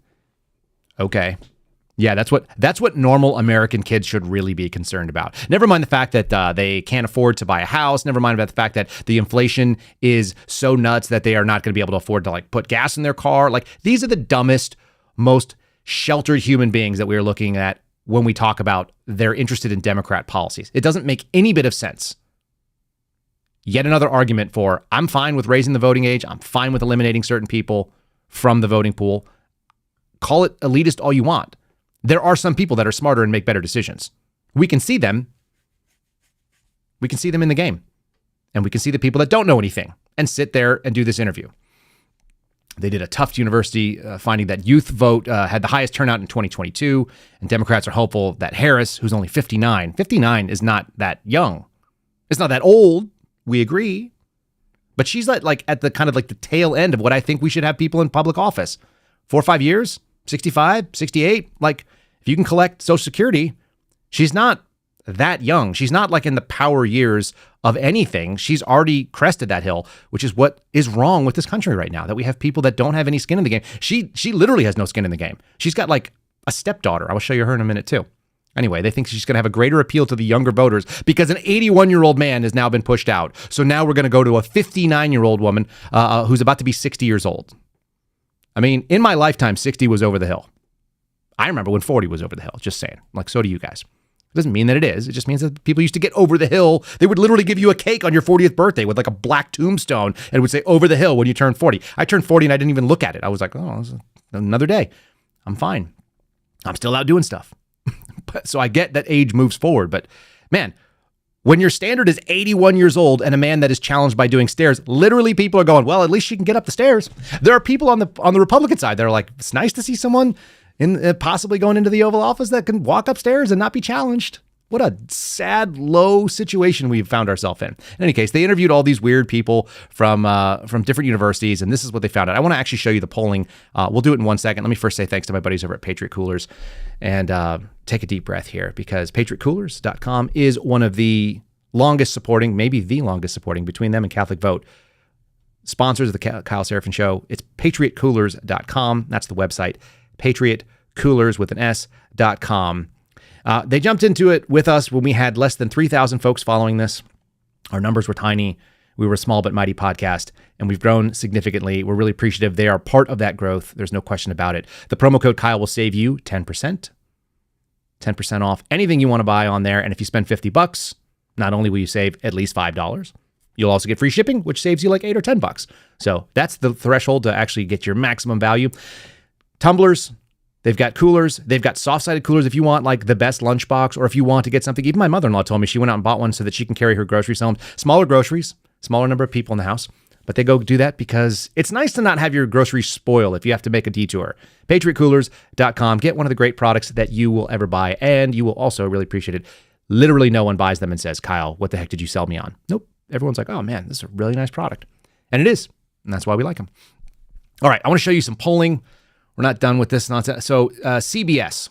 Okay. Yeah, that's what normal American kids should really be concerned about. Never mind the fact that they can't afford to buy a house. Never mind about the fact that the inflation is so nuts that they are not going to be able to afford to like put gas in their car. Like, these are the dumbest, most sheltered human beings that we are looking at when we talk about they're interested in Democrat policies. It doesn't make any bit of sense. Yet another argument for, I'm fine with raising the voting age. I'm fine with eliminating certain people from the voting pool. Call it elitist all you want. There are some people that are smarter and make better decisions. We can see them. We can see them in the game. And we can see the people that don't know anything and sit there and do this interview. They did a Tufts University finding that youth vote had the highest turnout in 2022. And Democrats are hopeful that Harris, who's only 59 is not that young. It's not that old. We agree. But she's like at the kind of like the tail end of what I think we should have people in public office. 4 or 5 years, 65, 68. Like, if you can collect Social Security, she's not that young. She's not like in the power years of anything. She's already crested that hill, which is what is wrong with this country right now, that we have people that don't have any skin in the game. She literally has no skin in the game. She's got like a stepdaughter. I will show you her in a minute too. Anyway, they think she's going to have a greater appeal to the younger voters because an 81-year-old man has now been pushed out. So now we're going to go to a 59-year-old woman who's about to be 60 years old. I mean, in my lifetime, 60 was over the hill. I remember when 40 was over the hill, just saying. Like, so do you guys. It doesn't mean that it is. It just means that people used to get over the hill. They would literally give you a cake on your 40th birthday with like a black tombstone and it would say over the hill when you turn 40. I turned 40 and I didn't even look at it. I was like, oh, it's another day. I'm fine. I'm still out doing stuff. So I get that age moves forward, but man, when your standard is 81 years old and a man that is challenged by doing stairs, literally people are going, well, at least she can get up the stairs. There are people on the Republican side that are like, it's nice to see someone in possibly going into the Oval Office that can walk upstairs and not be challenged. What a sad, low situation we've found ourselves in. In any case, they interviewed all these weird people from different universities, and this is what they found out. I want to actually show you the polling. We'll do it in 1 second. Let me first say thanks to my buddies over at Patriot Coolers, and take a deep breath here, because PatriotCoolers.com is one of the longest supporting, maybe the longest supporting, between them and Catholic Vote, sponsors of the Kyle Seraphin Show. It's PatriotCoolers.com. That's the website. PatriotCoolers with an S.com. They jumped into it with us when we had less than 3,000 folks following this. Our numbers were tiny. We were a small but mighty podcast, and we've grown significantly. We're really appreciative. They are part of that growth. There's no question about it. The promo code Kyle will save you 10%. 10% off anything you want to buy on there. And if you spend $50, not only will you save at least $5, you'll also get free shipping, which saves you like $8 or $10. So that's the threshold to actually get your maximum value. Tumblers, they've got coolers. They've got soft-sided coolers if you want like the best lunchbox, or if you want to get something. Even my mother-in-law told me she went out and bought one so that she can carry her groceries home. Smaller groceries, smaller number of people in the house. But they go do that because it's nice to not have your groceries spoil if you have to make a detour. PatriotCoolers.com. Get one of the great products that you will ever buy, and you will also really appreciate it. Literally no one buys them and says, Kyle, what the heck did you sell me on? Nope. Everyone's like, oh man, this is a really nice product. And it is. And that's why we like them. All right, I want to show you some polling. We're not done with this nonsense. So CBS.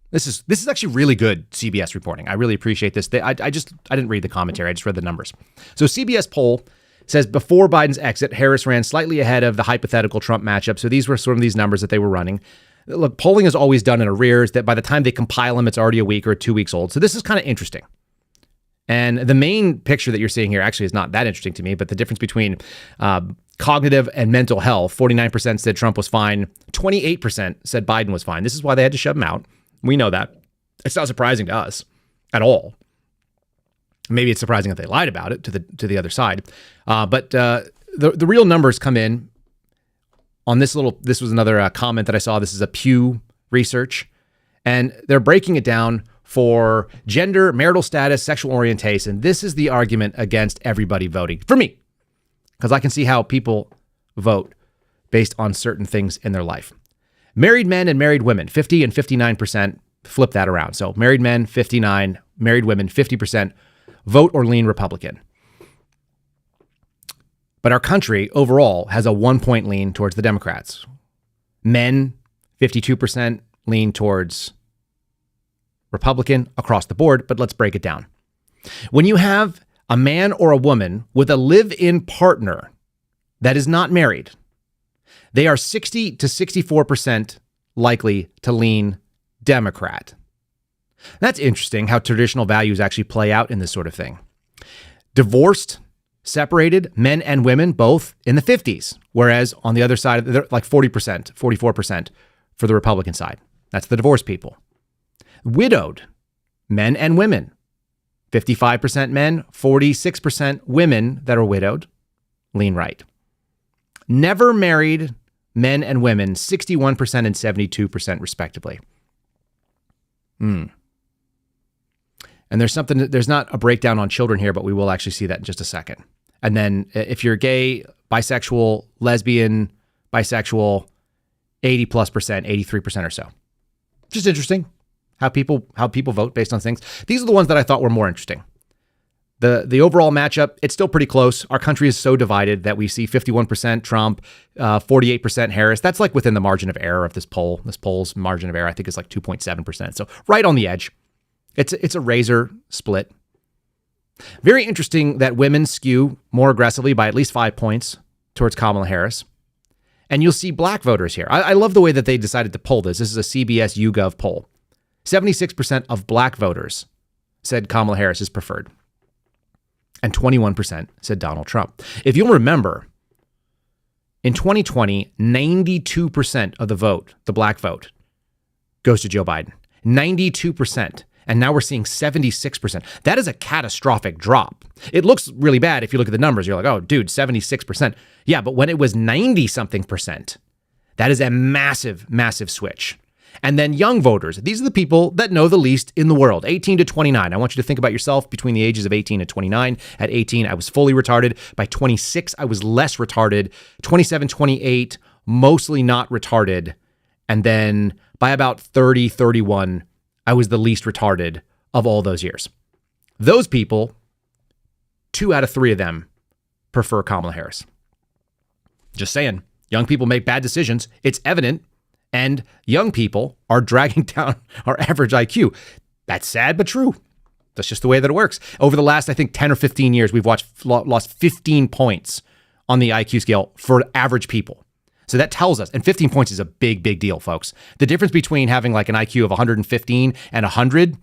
This is actually really good CBS reporting. I really appreciate this. I didn't read the commentary. I just read the numbers. So CBS poll says before Biden's exit, Harris ran slightly ahead of the hypothetical Trump matchup. So these were sort of these numbers that they were running. Look, polling is always done in arrears, that by the time they compile them, it's already a week or 2 weeks old. So this is kind of interesting. And the main picture that you're seeing here actually is not that interesting to me, but the difference between cognitive and mental health, 49% said Trump was fine, 28% said Biden was fine. This is why they had to shove him out. We know that. It's not surprising to us at all. Maybe it's surprising that they lied about it to the other side. But the real numbers come in on this little, this was another comment that I saw. This is a Pew research, and they're breaking it down for gender, marital status, sexual orientation. This is the argument against everybody voting for me, because I can see how people vote based on certain things in their life. Married men and married women, 50 and 59%, flip that around. So married men, 59, married women, 50%, vote or lean Republican. But our country overall has a 1-point lean towards the Democrats. Men, 52% lean towards Republican across the board, but let's break it down. When you have a man or a woman with a live-in partner that is not married, they are 60 to 64% likely to lean Democrat. That's interesting how traditional values actually play out in this sort of thing. Divorced, separated, men and women, both in the 50s, whereas on the other side, they're like 40%, 44% for the Republican side. That's the divorced people. Widowed, men and women, 55% men, 46% women that are widowed, lean right. Never married men and women, 61% and 72% respectively. And there's not a breakdown on children here, but we will actually see that in just a second. And then if you're gay, bisexual, lesbian, bisexual, 80+%, 83% or so. Just interesting how people vote based on things. These are the ones that I thought were more interesting. The overall matchup, it's still pretty close. Our country is so divided that we see 51% Trump, 48% Harris. That's like within the margin of error of this poll. This poll's margin of error, I think, is like 2.7%. So right on the edge. It's a razor split. Very interesting that women skew more aggressively by at least 5 points towards Kamala Harris. And you'll see black voters here. I love the way that they decided to poll this. This is a CBS YouGov poll. 76% of black voters said Kamala Harris is preferred. And 21% said Donald Trump. If you'll remember, in 2020, 92% of the vote, the black vote, goes to Joe Biden. 92%. And now we're seeing 76%. That is a catastrophic drop. It looks really bad if you look at the numbers. You're like, oh, dude, 76%. Yeah, but when it was 90-something%, that is a massive, massive switch. And then young voters. These are the people that know the least in the world, 18 to 29. I want you to think about yourself between the ages of 18 and 29. At 18, I was fully retarded. By 26, I was less retarded. 27, 28, mostly not retarded. And then by about 30, 31, I was the least retarded of all those years. Those people, 2 out of 3 of them prefer Kamala Harris. Just saying, young people make bad decisions. It's evident. And young people are dragging down our average IQ. That's sad, but true. That's just the way that it works. Over the last, I think, 10 or 15 years, we've lost 15 points on the IQ scale for average people. So that tells us, and 15 points is a big, big deal, folks. The difference between having like an IQ of 115 and 100,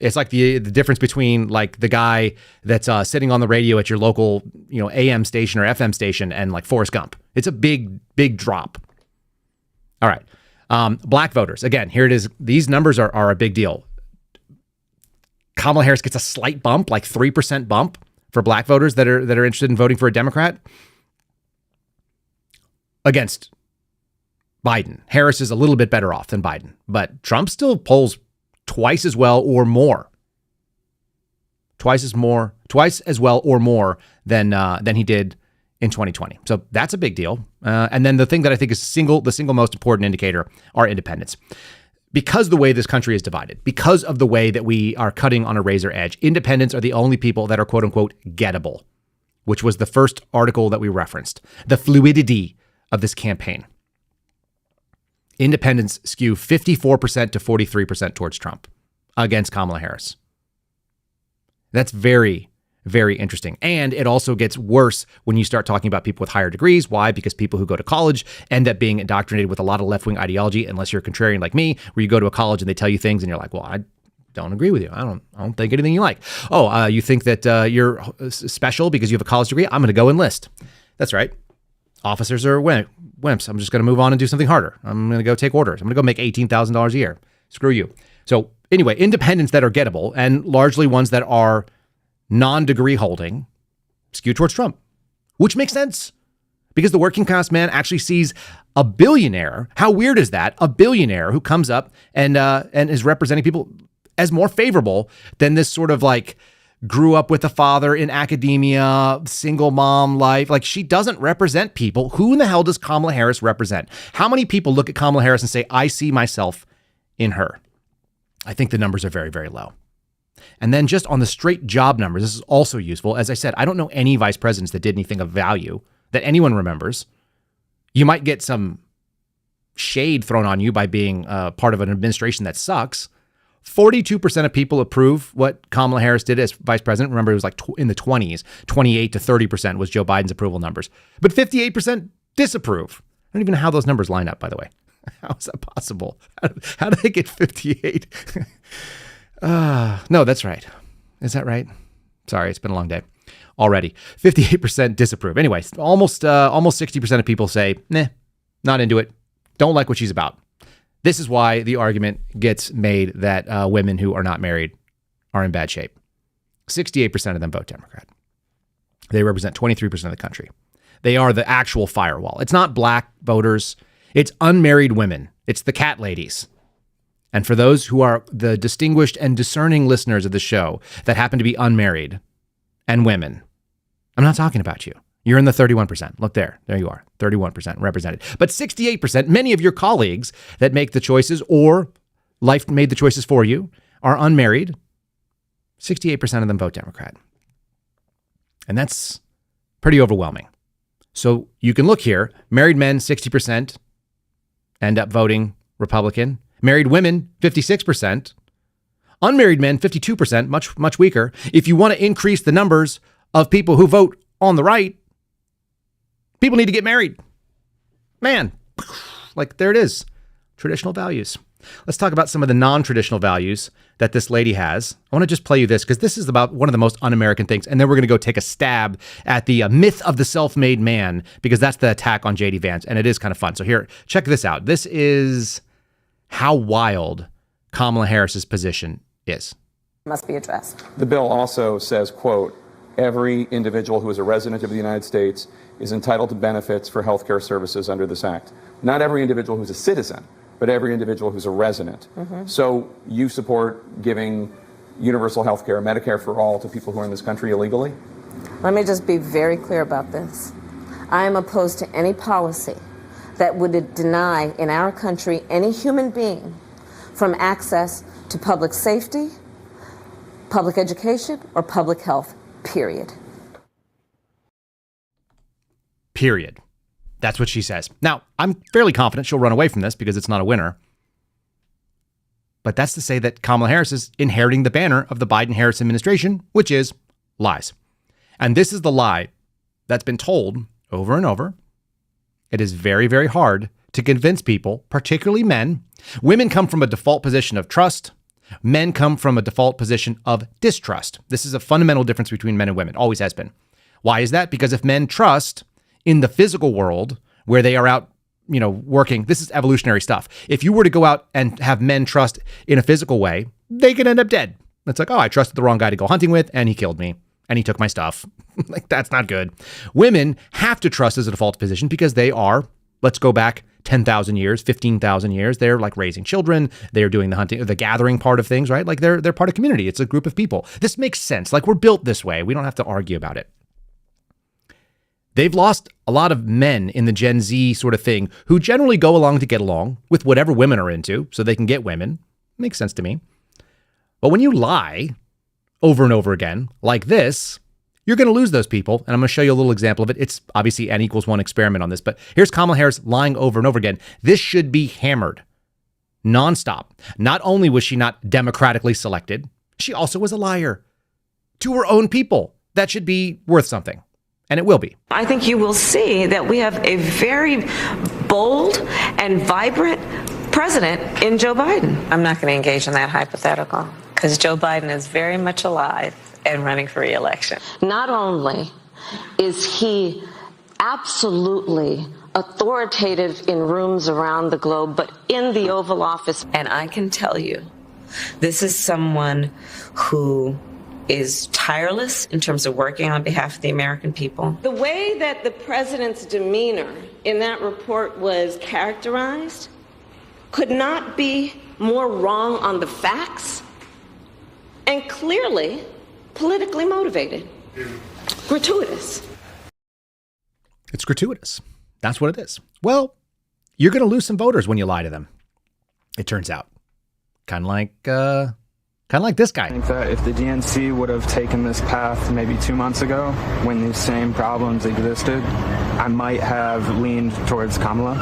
it's like the difference between like the guy that's sitting on the radio at your local, AM station or FM station and like Forrest Gump. It's a big, big drop. All right. Black voters. Again, here it is. These numbers are a big deal. Kamala Harris gets a slight bump, like 3% bump for black voters that are interested in voting for a Democrat against Biden. Harris is a little bit better off than Biden, but Trump still polls twice as well or more. Twice as well or more than he did in 2020. So that's a big deal. And then the thing that I think is the single most important indicator are independents. Because the way this country is divided, because of the way that we are cutting on a razor edge, independents are the only people that are quote unquote gettable, which was the first article that we referenced. The fluidity of this campaign. Independents skew 54% to 43% towards Trump against Kamala Harris. That's very, very interesting. And it also gets worse when you start talking about people with higher degrees. Why? Because people who go to college end up being indoctrinated with a lot of left-wing ideology, unless you're a contrarian like me, where you go to a college and they tell you things and you're like, well, I don't agree with you. I don't think anything you like. Oh, you think that you're special because you have a college degree? I'm going to go enlist. That's right. Officers are wimps. I'm just going to move on and do something harder. I'm going to go take orders. I'm going to go make $18,000 a year. Screw you. So anyway, independents that are gettable and largely ones that are non-degree holding skew towards Trump, which makes sense because the working class man actually sees a billionaire. How weird is that? A billionaire who comes up and is representing people as more favorable than this sort of like grew up with a father in academia, single mom life. Like, she doesn't represent people. Who in the hell does Kamala Harris represent? How many people look at Kamala Harris and say, I see myself in her? I think the numbers are very, very low. And then just on the straight job numbers, this is also useful. As I said, I don't know any vice presidents that did anything of value that anyone remembers. You might get some shade thrown on you by being part of an administration that sucks. 42% of people approve what Kamala Harris did as vice president. Remember, it was like in the 20s. 28 to 30% was Joe Biden's approval numbers. But 58% disapprove. I don't even know how those numbers line up, by the way. How is that possible? How did they get 58? No, that's right. Is that right? Sorry, it's been a long day already. 58% disapprove. Anyway, almost 60% of people say, nah, not into it. Don't like what she's about. This is why the argument gets made that women who are not married are in bad shape. 68% of them vote Democrat. They represent 23% of the country. They are the actual firewall. It's not black voters. It's unmarried women. It's the cat ladies. And for those who are the distinguished and discerning listeners of the show that happen to be unmarried and women, I'm not talking about you. You're in the 31%. Look there. There you are. 31% represented. But 68%, many of your colleagues that make the choices or life made the choices for you are unmarried. 68% of them vote Democrat. And that's pretty overwhelming. So you can look here. Married men, 60% end up voting Republican. Married women, 56%. Unmarried men, 52%, much weaker. If you want to increase the numbers of people who vote on the right, people need to get married. Man, like there it is. Traditional values. Let's talk about some of the non-traditional values that this lady has. I want to just play you this because this is about one of the most un-American things. And then we're going to go take a stab at the myth of the self-made man, because that's the attack on JD Vance. And it is kind of fun. So here, check this out. This is how wild Kamala Harris's position is. Must be addressed. The bill also says, quote, every individual who is a resident of the United States is entitled to benefits for health care services under this act. Not every individual who's a citizen, but every individual who's a resident. Mm-hmm. So you support giving universal health care, Medicare for all, to people who are in this country illegally? Let me just be very clear about this. I am opposed to any policy that would deny in our country any human being from access to public safety, public education, or public health. Period. Period. That's what she says. Now, I'm fairly confident she'll run away from this because it's not a winner. But that's to say that Kamala Harris is inheriting the banner of the Biden-Harris administration, which is lies. And this is the lie that's been told over and over It is very, very hard to convince people, particularly men. Women come from a default position of trust. Men come from a default position of distrust. This is a fundamental difference between men and women, always has been. Why is that? Because if men trust in the physical world where they are out, working, this is evolutionary stuff. If you were to go out and have men trust in a physical way, they could end up dead. It's like, oh, I trusted the wrong guy to go hunting with, and he killed me, and he took my stuff. Like, that's not good. Women have to trust as a default position because they are, let's go back 10,000 years, 15,000 years. They're like raising children. They're doing the hunting, the gathering part of things, right? Like they're part of community. It's a group of people. This makes sense. Like, we're built this way. We don't have to argue about it. They've lost a lot of men in the Gen Z sort of thing who generally go along to get along with whatever women are into so they can get women. Makes sense to me. But when you lie over and over again like this, you're going to lose those people. And I'm going to show you a little example of it. It's obviously N equals 1 experiment on this, but here's Kamala Harris lying over and over again. This should be hammered nonstop. Not only was she not democratically selected, she also was a liar to her own people. That should be worth something. And it will be. I think you will see that we have a very bold and vibrant president in Joe Biden. I'm not going to engage in that hypothetical because Joe Biden is very much alive and running for re-election. Not only is he absolutely authoritative in rooms around the globe, but in the Oval Office. And I can tell you, this is someone who is tireless in terms of working on behalf of the American people. The way that the president's demeanor in that report was characterized could not be more wrong on the facts and clearly politically motivated. Gratuitous. It's gratuitous. That's what it is. Well, you're going to lose some voters when you lie to them, it turns out. Kind of like this guy. I think that if the DNC would have taken this path maybe 2 months ago when these same problems existed, I might have leaned towards Kamala,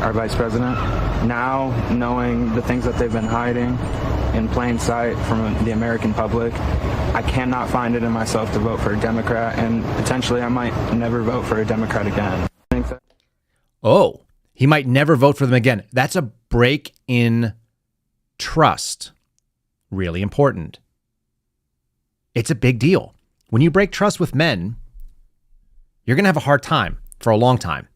our vice president. Now, knowing the things that they've been hiding in plain sight from the American public, I cannot find it in myself to vote for a Democrat, and potentially I might never vote for a Democrat again. Oh, he might never vote for them again. That's a break in trust. Really important. It's a big deal. When you break trust with men, you're going to have a hard time for a long time.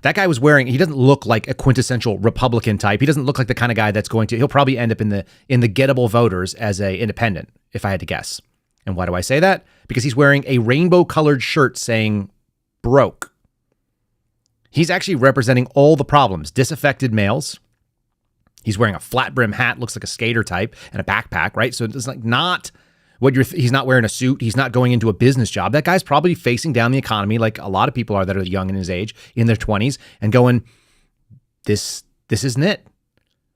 That guy was he doesn't look like a quintessential Republican type. He doesn't look like the kind of guy that's he'll probably end up in the gettable voters as a independent, if I had to guess. And why do I say that? Because he's wearing a rainbow colored shirt saying broke. He's actually representing all the problems. Disaffected males. He's wearing a flat brim hat, looks like a skater type, and a backpack, right? So it's like not what he's not wearing a suit. He's not going into a business job. That guy's probably facing down the economy like a lot of people are that are young in his age, in their 20s, and going, this isn't it.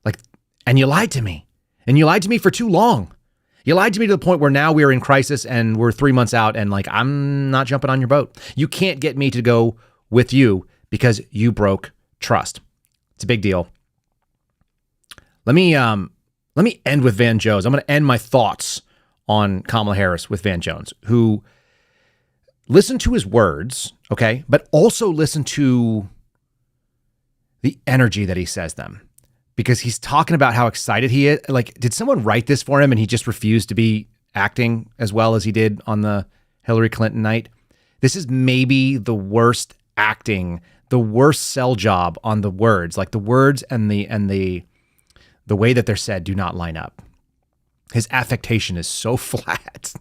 Like, and you lied to me. And you lied to me for too long. You lied to me to the point where now we're in crisis and we're 3 months out and like, I'm not jumping on your boat. You can't get me to go with you because you broke trust. It's a big deal. Let me end with Van Jones. I'm going to end my thoughts on Kamala Harris with Van Jones, who listen to his words, okay, but also listen to the energy that he says them, because he's talking about how excited he is. Like, did someone write this for him and he just refused to be acting as well as he did on the Hillary Clinton night? This is maybe the worst acting, the worst sell job on the words. Like, the words and the way that they're said do not line up. His affectation is so flat.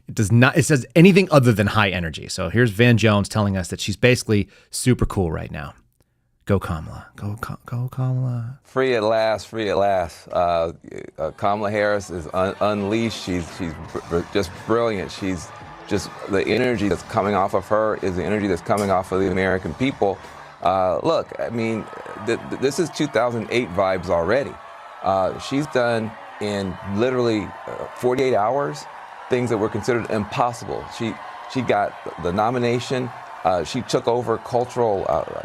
It says anything other than high energy. So here's Van Jones telling us that she's basically super cool right now. Go Kamala. Go Kamala. Free at last, free at last. Kamala Harris is unleashed. She's just brilliant. She's just, the energy that's coming off of her is the energy that's coming off of the American people. Look, I mean, this is 2008 vibes already. She's done in literally 48 hours things that were considered impossible. She got the nomination. She took over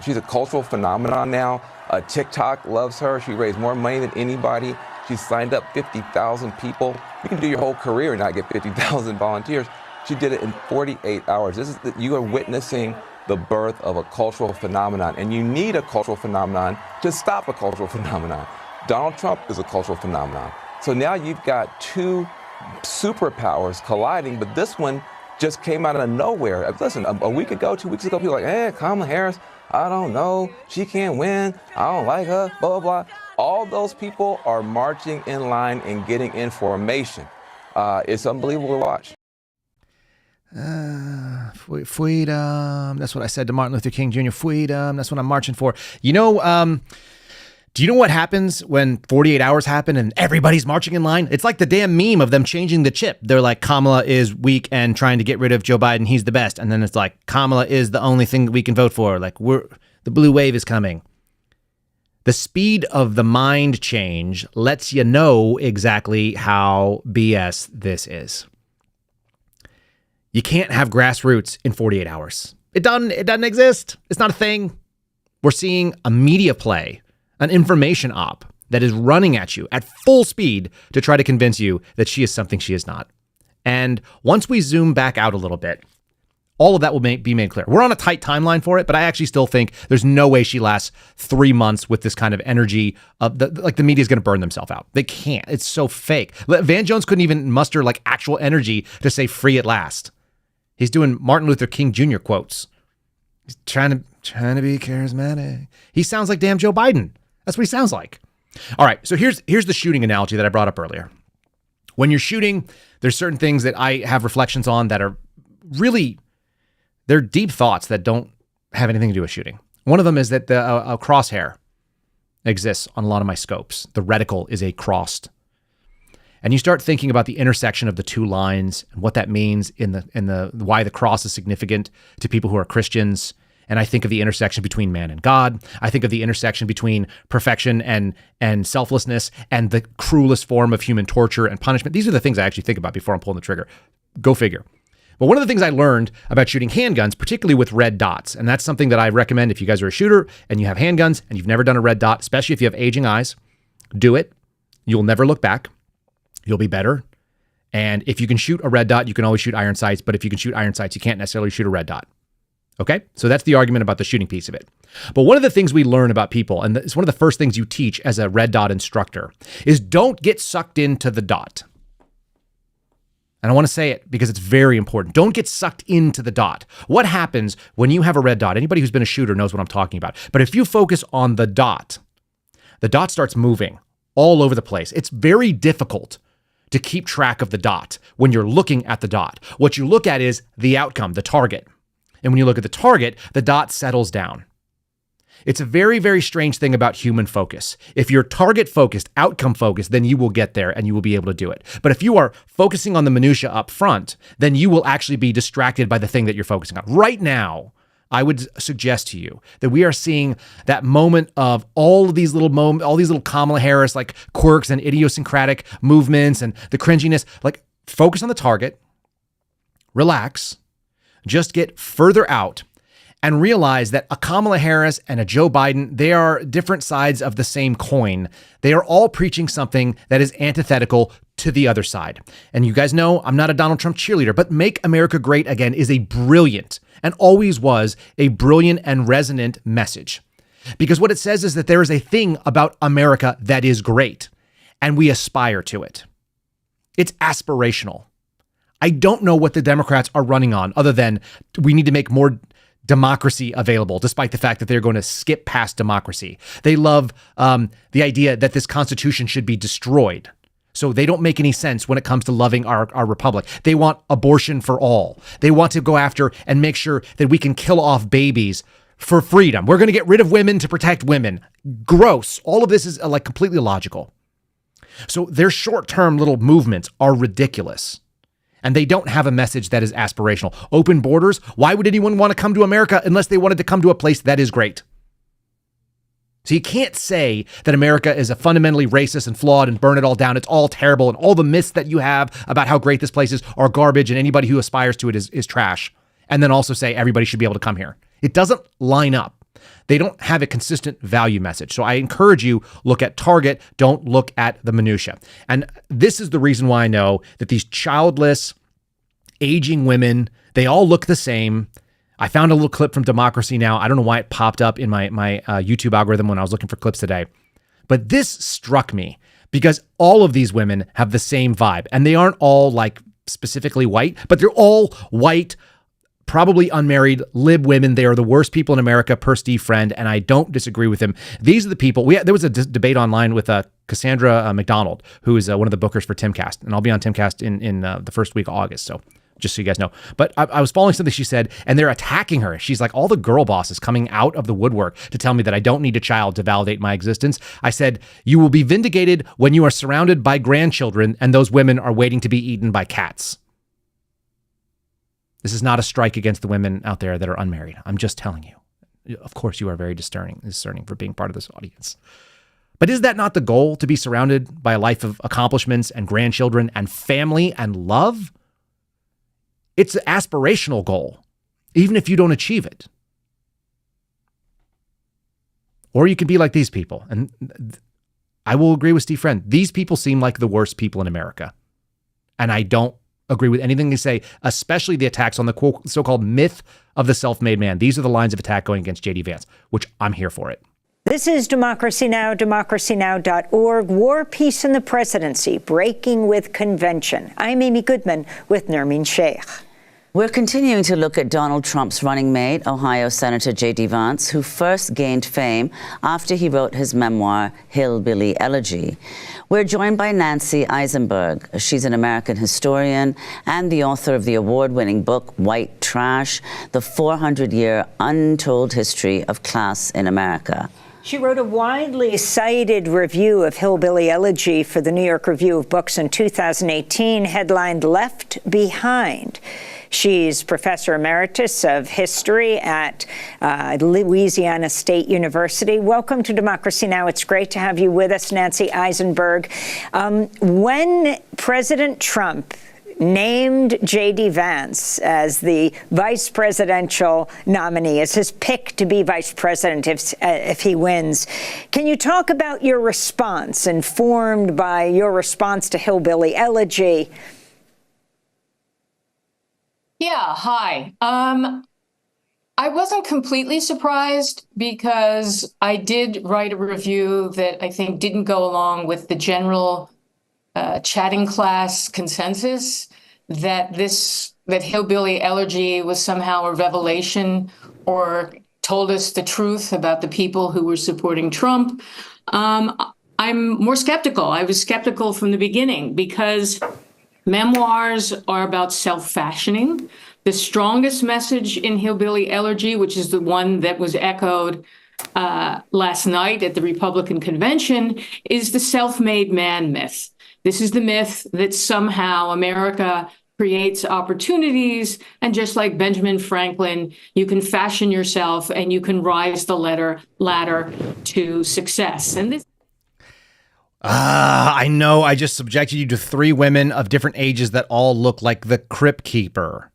she's a cultural phenomenon now. TikTok loves her. She raised more money than anybody. She signed up 50,000 people. You can do your whole career and not get 50,000 volunteers. She did it in 48 hours. You are witnessing the birth of a cultural phenomenon. And you need a cultural phenomenon to stop a cultural phenomenon. Donald Trump is a cultural phenomenon. So now you've got two superpowers colliding, but this one just came out of nowhere. Listen, a week ago, 2 weeks ago, people were like, hey, Kamala Harris, I don't know, she can't win, I don't like her, blah, blah, blah. All those people are marching in line and getting in formation. It's unbelievable to watch. Freedom. That's what I said to Martin Luther King Jr. Freedom. That's what I'm marching for. You know, do you know what happens when 48 hours happen and everybody's marching in line? It's like the damn meme of them changing the chip. They're like, Kamala is weak and trying to get rid of Joe Biden. He's the best. And then it's like, Kamala is the only thing that we can vote for. Like, the blue wave is coming. The speed of the mind change lets you know exactly how BS this is. You can't have grassroots in 48 hours. It doesn't exist. It's not a thing. We're seeing a media play, an information op that is running at you at full speed to try to convince you that she is something she is not. And once we zoom back out a little bit, all of that will be made clear. We're on a tight timeline for it, but I actually still think there's no way she lasts 3 months with this kind of energy. The media is going to burn themselves out. They can't. It's so fake. Van Jones couldn't even muster like actual energy to say free at last. He's doing Martin Luther King Jr. quotes. He's trying to be charismatic. He sounds like damn Joe Biden. That's what he sounds like. All right, so here's the shooting analogy that I brought up earlier. When you're shooting, there's certain things that I have reflections on that are really, they're deep thoughts that don't have anything to do with shooting. One of them is that a crosshair exists on a lot of my scopes. The reticle is a crossed. And you start thinking about the intersection of the two lines and what that means in the why the cross is significant to people who are Christians. And I think of the intersection between man and God. I think of the intersection between perfection and selflessness and the cruelest form of human torture and punishment. These are the things I actually think about before I'm pulling the trigger. Go figure. But one of the things I learned about shooting handguns, particularly with red dots, and that's something that I recommend if you guys are a shooter and you have handguns and you've never done a red dot, especially if you have aging eyes, do it. You'll never look back. You'll be better. And if you can shoot a red dot, you can always shoot iron sights. But if you can shoot iron sights, you can't necessarily shoot a red dot. Okay? So that's the argument about the shooting piece of it. But one of the things we learn about people, and it's one of the first things you teach as a red dot instructor, is don't get sucked into the dot. And I want to say it because it's very important. Don't get sucked into the dot. What happens when you have a red dot? Anybody who's been a shooter knows what I'm talking about. But if you focus on the dot starts moving all over the place. It's very difficult to keep track of the dot when you're looking at the dot. What you look at is the outcome, the target. And when you look at the target, the dot settles down. It's a very, very strange thing about human focus. If you're target focused, outcome focused, then you will get there and you will be able to do it. But if you are focusing on the minutia up front, then you will actually be distracted by the thing that you're focusing on. Right now, I would suggest to you that we are seeing that moment of all these little Kamala Harris like quirks and idiosyncratic movements and the cringiness. Like, focus on the target, relax, just get further out and realize that a Kamala Harris and a Joe Biden, they are different sides of the same coin. They are all preaching something that is antithetical to the other side. And you guys know I'm not a Donald Trump cheerleader, but Make America Great Again is a brilliant, and always was, a brilliant and resonant message. Because what it says is that there is a thing about America that is great, and we aspire to it. It's aspirational. I don't know what the Democrats are running on other than we need to make more democracy available, despite the fact that they're going to skip past democracy. They love the idea that this Constitution should be destroyed. So they don't make any sense when it comes to loving our republic. They want abortion for all. They want to go after and make sure that we can kill off babies for freedom. We're going to get rid of women to protect women. Gross. All of this is like completely illogical. So their short-term little movements are ridiculous. And they don't have a message that is aspirational. Open borders. Why would anyone want to come to America unless they wanted to come to a place that is great? So you can't say that America is a fundamentally racist and flawed and burn it all down. It's all terrible. And all the myths that you have about how great this place is are garbage. And anybody who aspires to it is trash. And then also say everybody should be able to come here. It doesn't line up. They don't have a consistent value message. So I encourage you, look at target, don't look at the minutia. And this is the reason why I know that these childless, aging women, they all look the same. I found a little clip from Democracy Now! I don't know why it popped up in my YouTube algorithm when I was looking for clips today. But this struck me because all of these women have the same vibe. And they aren't all like specifically white, but they're all white, probably unmarried, lib women. They are the worst people in America per Steve Friend, and I don't disagree with him. These are the people. There was a debate online with Cassandra McDonald, who is one of the bookers for Timcast, and I'll be on Timcast in the first week of August, so just so you guys know. But I was following something she said, and they're attacking her. She's like, all the girl bosses coming out of the woodwork to tell me that I don't need a child to validate my existence. I said, you will be vindicated when you are surrounded by grandchildren, and those women are waiting to be eaten by cats. This is not a strike against the women out there that are unmarried. I'm just telling you. Of course, you are very discerning for being part of this audience. But is that not the goal, to be surrounded by a life of accomplishments and grandchildren and family and love? It's an aspirational goal, even if you don't achieve it. Or you can be like these people. And I will agree with Steve Friend. These people seem like the worst people in America. And I don't agree with anything they say, especially the attacks on the quote, so-called myth of the self-made man. These are the lines of attack going against JD Vance, which I'm here for it. This is Democracy Now!, democracynow.org. War, Peace, and the Presidency, Breaking with Convention. I'm Amy Goodman with Nermeen Sheikh. We're continuing to look at Donald Trump's running mate, Ohio Senator JD Vance, who first gained fame after he wrote his memoir, Hillbilly Elegy. We're joined by Nancy Eisenberg. She's an American historian and the author of the award-winning book, White Trash, the 400-year untold history of class in America. She wrote a widely cited review of Hillbilly Elegy for the New York Review of Books in 2018, headlined Left Behind. She's professor emeritus of history at Louisiana State University. Welcome to Democracy Now! It's great to have you with us, Nancy Eisenberg. When President Trump named JD Vance as the vice presidential nominee, as his pick to be vice president if he wins, can you talk about your response, informed by your response to Hillbilly Elegy? Yeah, hi. I wasn't completely surprised because I did write a review that I think didn't go along with the general chatting class consensus that Hillbilly Elegy was somehow a revelation or told us the truth about the people who were supporting Trump. I'm more skeptical. I was skeptical from the beginning because memoirs are about self-fashioning. The strongest message in Hillbilly Elegy, which is the one that was echoed last night at the Republican convention, is the self-made man myth. This is the myth that somehow America creates opportunities, and just like Benjamin Franklin, you can fashion yourself and you can rise the ladder to success. And this. I know I just subjected you to 3 women of different ages that all look like the Crypt Keeper.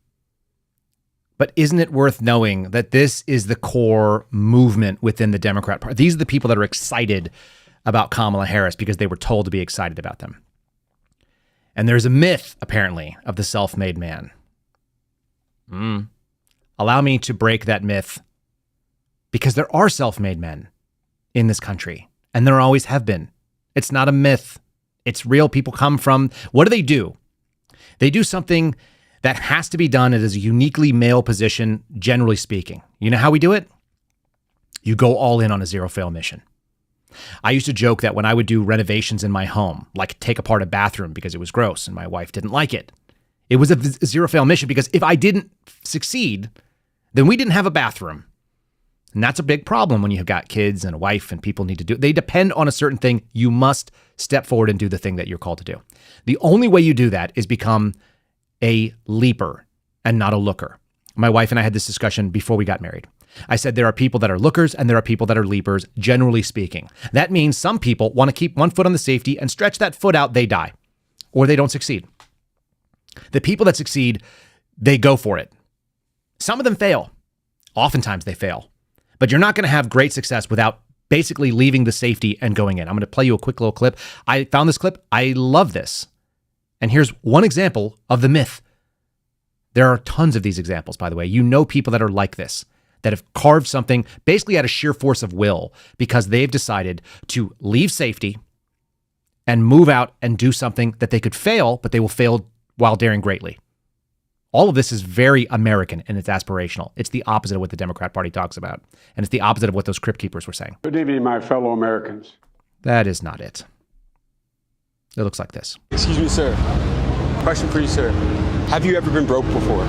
But isn't it worth knowing that this is the core movement within the Democrat Party? These are the people that are excited about Kamala Harris because they were told to be excited about them. And there's a myth, apparently, of the self-made man. Allow me to break that myth, because there are self-made men in this country, and there always have been. It's not a myth. It's real. People come from, what do? They do something that has to be done. It is a uniquely male position, generally speaking. You know how we do it? You go all in on a zero-fail mission. I used to joke that when I would do renovations in my home, like take apart a bathroom because it was gross and my wife didn't like it, it was a zero-fail mission, because if I didn't succeed, then we didn't have a bathroom. And that's a big problem when you've got kids and a wife and people need to do. They depend on a certain thing. You must step forward and do the thing that you're called to do. The only way you do that is become a leaper and not a looker. My wife and I had this discussion before we got married. I said there are people that are lookers and there are people that are leapers, generally speaking. That means some people want to keep one foot on the safety and stretch that foot out, they die, or they don't succeed. The people that succeed, they go for it. Some of them fail. Oftentimes they fail. But you're not going to have great success without basically leaving the safety and going in. I'm going to play you a quick little clip. I found this clip. I love this. And here's one example of the myth There are tons of these examples, by the way. You know people that are like this, that have carved something basically out of sheer force of will because they've decided to leave safety and move out and do something that they could fail, but they will fail while daring greatly. All of this is very American and it's aspirational. It's the opposite of what the Democrat Party talks about. And it's the opposite of what those crypt keepers were saying. Good evening, my fellow Americans. That is not it. It looks like this. Excuse me, sir. Question for you, sir. Have you ever been broke before?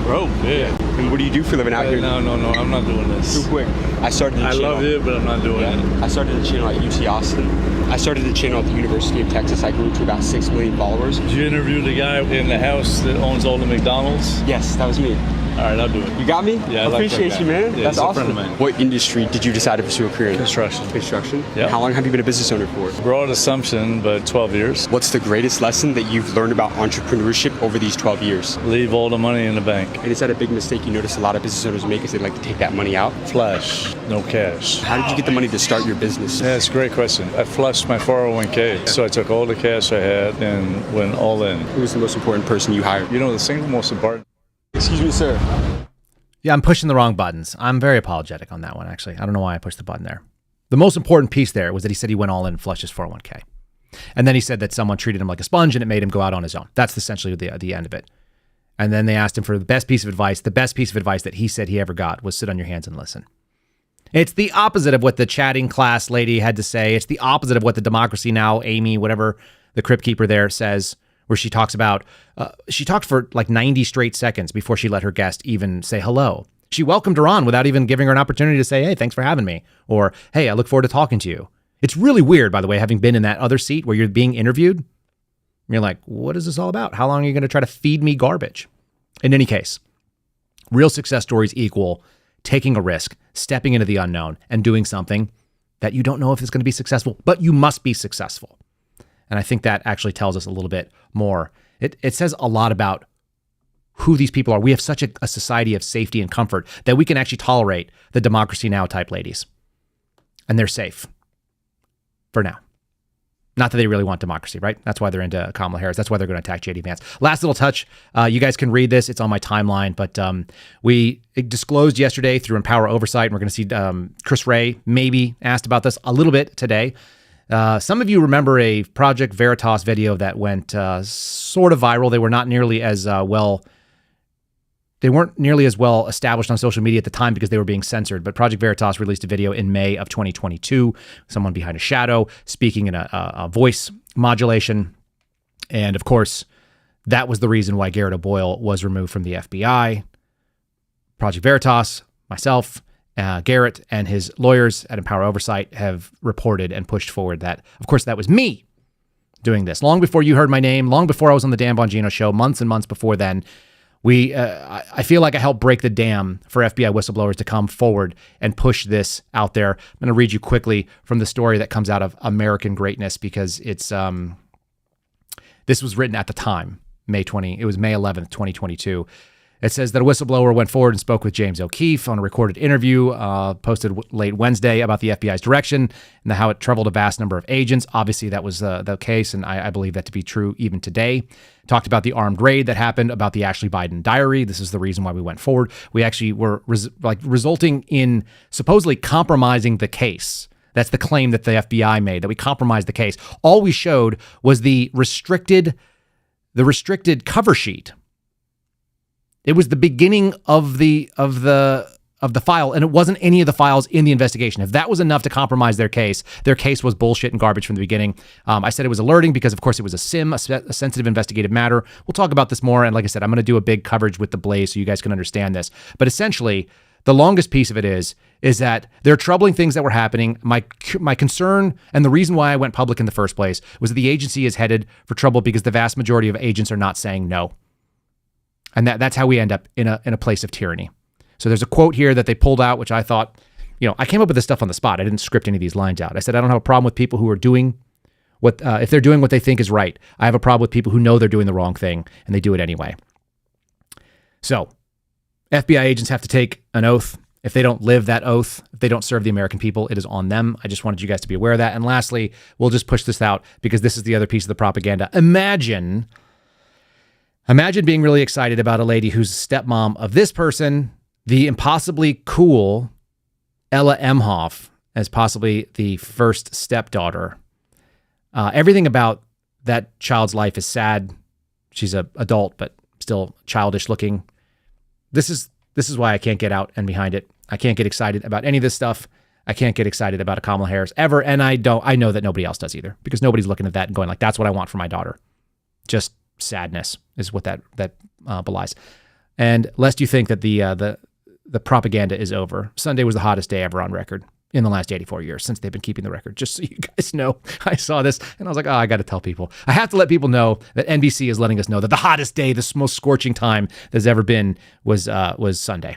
Broke, yeah. And what do you do for a living out here? No, I'm not doing this. Too quick. I started the channel. I love it, but I'm not doing it. I started the channel at UT Austin. I started the channel at the University of Texas. I grew to about 6 million followers. Did you interview the guy in the house that owns all the McDonald's? Yes, that was me. All right, I'll do it. You got me? Yeah, I appreciate like you, man. Yeah, That's awesome. A friend of mine. What industry did you decide to pursue a career in? Construction. Construction? Yeah. How long have you been a business owner for? Broad assumption, but 12 years. What's the greatest lesson that you've learned about entrepreneurship over these 12 years? Leave all the money in the bank. And is that a big mistake you notice a lot of business owners make is they like to take that money out? Flash, no cash. How did you get the money to start your business? Yeah, it's a great question. I flushed my 401k, so I took all the cash I had and went all in. Who was the most important person you hired? You know, the single most important. Excuse me, sir. Yeah, I'm pushing the wrong buttons. I'm very apologetic on that one, actually. I don't know why I pushed the button there. The most important piece there was that he said he went all in and flushed his 401k. And then he said that someone treated him like a sponge and it made him go out on his own. That's essentially the end of it. And then they asked him for the best piece of advice. The best piece of advice that he said he ever got was sit on your hands and listen. It's the opposite of what the chatting class lady had to say. It's the opposite of what the Democracy Now! Amy, whatever the crypt keeper there says, where she talks about, she talked for like 90 straight seconds before she let her guest even say hello. She welcomed her on without even giving her an opportunity to say, hey, thanks for having me. Or, hey, I look forward to talking to you. It's really weird, by the way, having been in that other seat where you're being interviewed. You're like, what is this all about? How long are you going to try to feed me garbage? In any case, real success stories equal taking a risk, stepping into the unknown, and doing something that you don't know if it's going to be successful, but you must be successful. And I think that actually tells us a little bit more. It says a lot about who these people are. We have such a society of safety and comfort that we can actually tolerate the Democracy Now! Type ladies. And they're safe. For now. Not that they really want democracy, right? That's why they're into Kamala Harris. That's why they're going to attack JD Vance. Last little touch. You guys can read this. It's on my timeline. But we disclosed yesterday through Empower Oversight, and we're going to see Chris Wray maybe asked about this a little bit today. Some of you remember a Project Veritas video that went sort of viral. They were not nearly as They weren't nearly as well established on social media at the time because they were being censored. But Project Veritas released a video in May of 2022, someone behind a shadow speaking in a voice modulation. And of course, that was the reason why Garrett O'Boyle was removed from the FBI. Project Veritas, myself, Garrett, and his lawyers at Empower Oversight have reported and pushed forward that, of course, that was me doing this. Long before you heard my name, long before I was on the Dan Bongino show, months and months before then, I feel like I helped break the dam for FBI whistleblowers to come forward and push this out there. I'm going to read you quickly from the story that comes out of American Greatness because it's this was written at the time, it was May 11th, 2022. It says that a whistleblower went forward and spoke with James O'Keefe on a recorded interview posted late Wednesday about the FBI's direction and how it troubled a vast number of agents. Obviously, that was the case, and I believe that to be true even today. Talked about the armed raid that happened, about the Ashley Biden diary. This is the reason why we went forward. We actually were resulting in supposedly compromising the case. That's the claim that the FBI made, that we compromised the case. All we showed was the restricted cover sheet. It was the beginning of the file, and it wasn't any of the files in the investigation. If that was enough to compromise their case was bullshit and garbage from the beginning. I said it was alerting because, of course, it was a SIM, a sensitive investigative matter. We'll talk about this more, and like I said, I'm going to do a big coverage with the Blaze so you guys can understand this. But essentially, the longest piece of it is that there are troubling things that were happening. My concern and the reason why I went public in the first place was that the agency is headed for trouble because the vast majority of agents are not saying no. And that's how we end up in a place of tyranny. So there's a quote here that they pulled out, which I thought, I came up with this stuff on the spot. I didn't script any of these lines out. I said, I don't have a problem with people who are doing if they're doing what they think is right. I have a problem with people who know they're doing the wrong thing and they do it anyway. So FBI agents have to take an oath. If they don't live that oath, if they don't serve the American people, it is on them. I just wanted you guys to be aware of that. And lastly, we'll just push this out because this is the other piece of the propaganda. Imagine Imagine being really excited about a lady who's stepmom of this person, the impossibly cool Ella Emhoff as possibly the first stepdaughter. Everything about that child's life is sad. She's an adult, but still childish looking. This is why I can't get out and behind it. I can't get excited about any of this stuff. I can't get excited about a Kamala Harris ever. And I know that nobody else does either, because nobody's looking at that and going like, that's what I want for my daughter. Just sadness is what that belies. And lest you think that the propaganda is over, Sunday was the hottest day ever on record in the last 84 years since they've been keeping the record. Just so you guys know, I saw this and I was like, oh, I got to tell people. I have to let people know that NBC is letting us know that the hottest day, the most scorching time there's ever been was Sunday.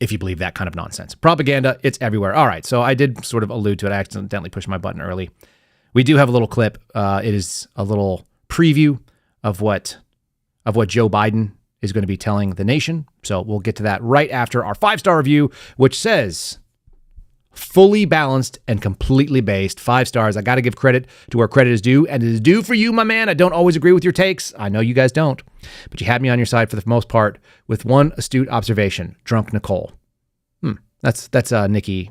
If you believe that kind of nonsense. Propaganda, it's everywhere. All right, so I did sort of allude to it. I accidentally pushed my button early. We do have a little clip. It is a little preview of what Joe Biden is going to be telling the nation. So we'll get to that right after our 5-star review, which says fully balanced and completely based. 5 stars. I got to give credit to where credit is due, and it is due for you, my man. I don't always agree with your takes. I know you guys don't, but you had me on your side for the most part with one astute observation. Drunk Nicole. That's Nikki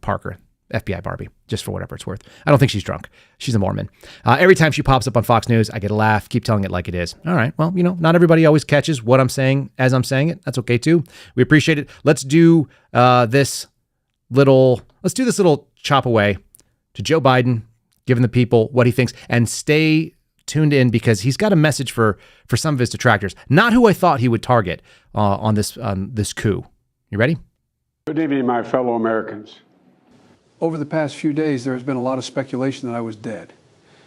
Parker, FBI Barbie, just for whatever it's worth. I don't think she's drunk. She's a Mormon. Every time she pops up on Fox News, I get a laugh. Keep telling it like it is. All right. Well, not everybody always catches what I'm saying as I'm saying it. That's okay too. We appreciate it. Let's do this little chop away to Joe Biden, giving the people what he thinks, and stay tuned in because he's got a message for some of his detractors. Not who I thought he would target on this coup. You ready? Good evening, my fellow Americans. Over the past few days, there has been a lot of speculation that I was dead.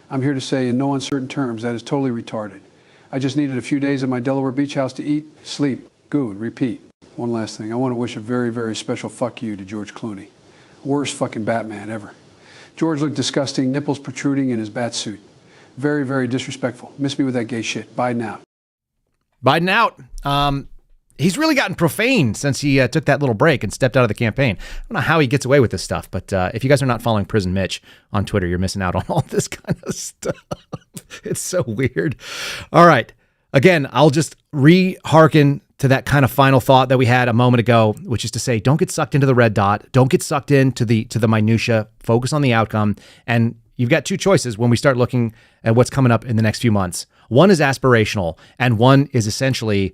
I'm here to say in no uncertain terms that is totally retarded. I just needed a few days at my Delaware beach house to eat, sleep, goo, and repeat. One last thing. I want to wish a very, very special fuck you to George Clooney. Worst fucking Batman ever. George looked disgusting, nipples protruding in his bat suit. Very, very disrespectful. Miss me with that gay shit. Biden out. Biden out. He's really gotten profane since he took that little break and stepped out of the campaign. I don't know how he gets away with this stuff, but if you guys are not following Prison Mitch on Twitter, you're missing out on all this kind of stuff. It's so weird. All right. Again, I'll just re-hearken to that kind of final thought that we had a moment ago, which is to say, don't get sucked into the red dot. Don't get sucked into the minutia. Focus on the outcome. And you've got two choices when we start looking at what's coming up in the next few months. One is aspirational, and one is essentially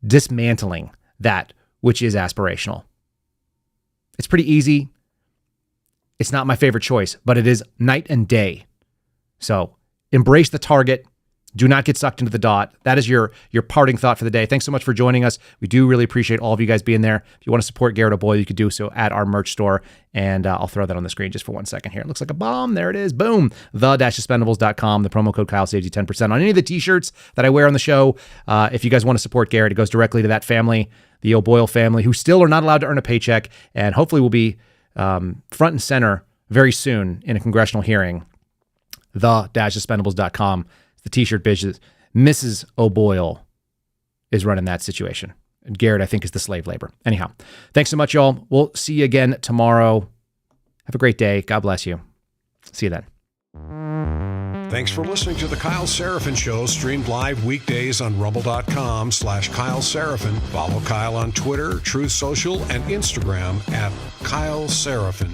dismantling that which is aspirational. It's pretty easy. It's not my favorite choice, but it is night and day. So embrace the target. Do not get sucked into the dot. That is your parting thought for the day. Thanks so much for joining us. We do really appreciate all of you guys being there. If you want to support Garrett O'Boyle, you could do so at our merch store. And I'll throw that on the screen just for 1 second here. It looks like a bomb. There it is. Boom. The-expendables.com. The promo code Kyle saves you 10% on any of the t-shirts that I wear on the show. If you guys want to support Garrett, it goes directly to that family, the O'Boyle family, who still are not allowed to earn a paycheck. And hopefully will be front and center very soon in a congressional hearing. The-expendables.com. The t-shirt business. Mrs. O'Boyle is running that situation. And Garrett, I think, is the slave labor. Anyhow, thanks so much, y'all. We'll see you again tomorrow. Have a great day. God bless you. See you then. Thanks for listening to The Kyle Seraphin Show, streamed live weekdays on rumble.com/Kyle Seraphin. Follow Kyle on Twitter, Truth Social, and Instagram at Kyle Seraphin.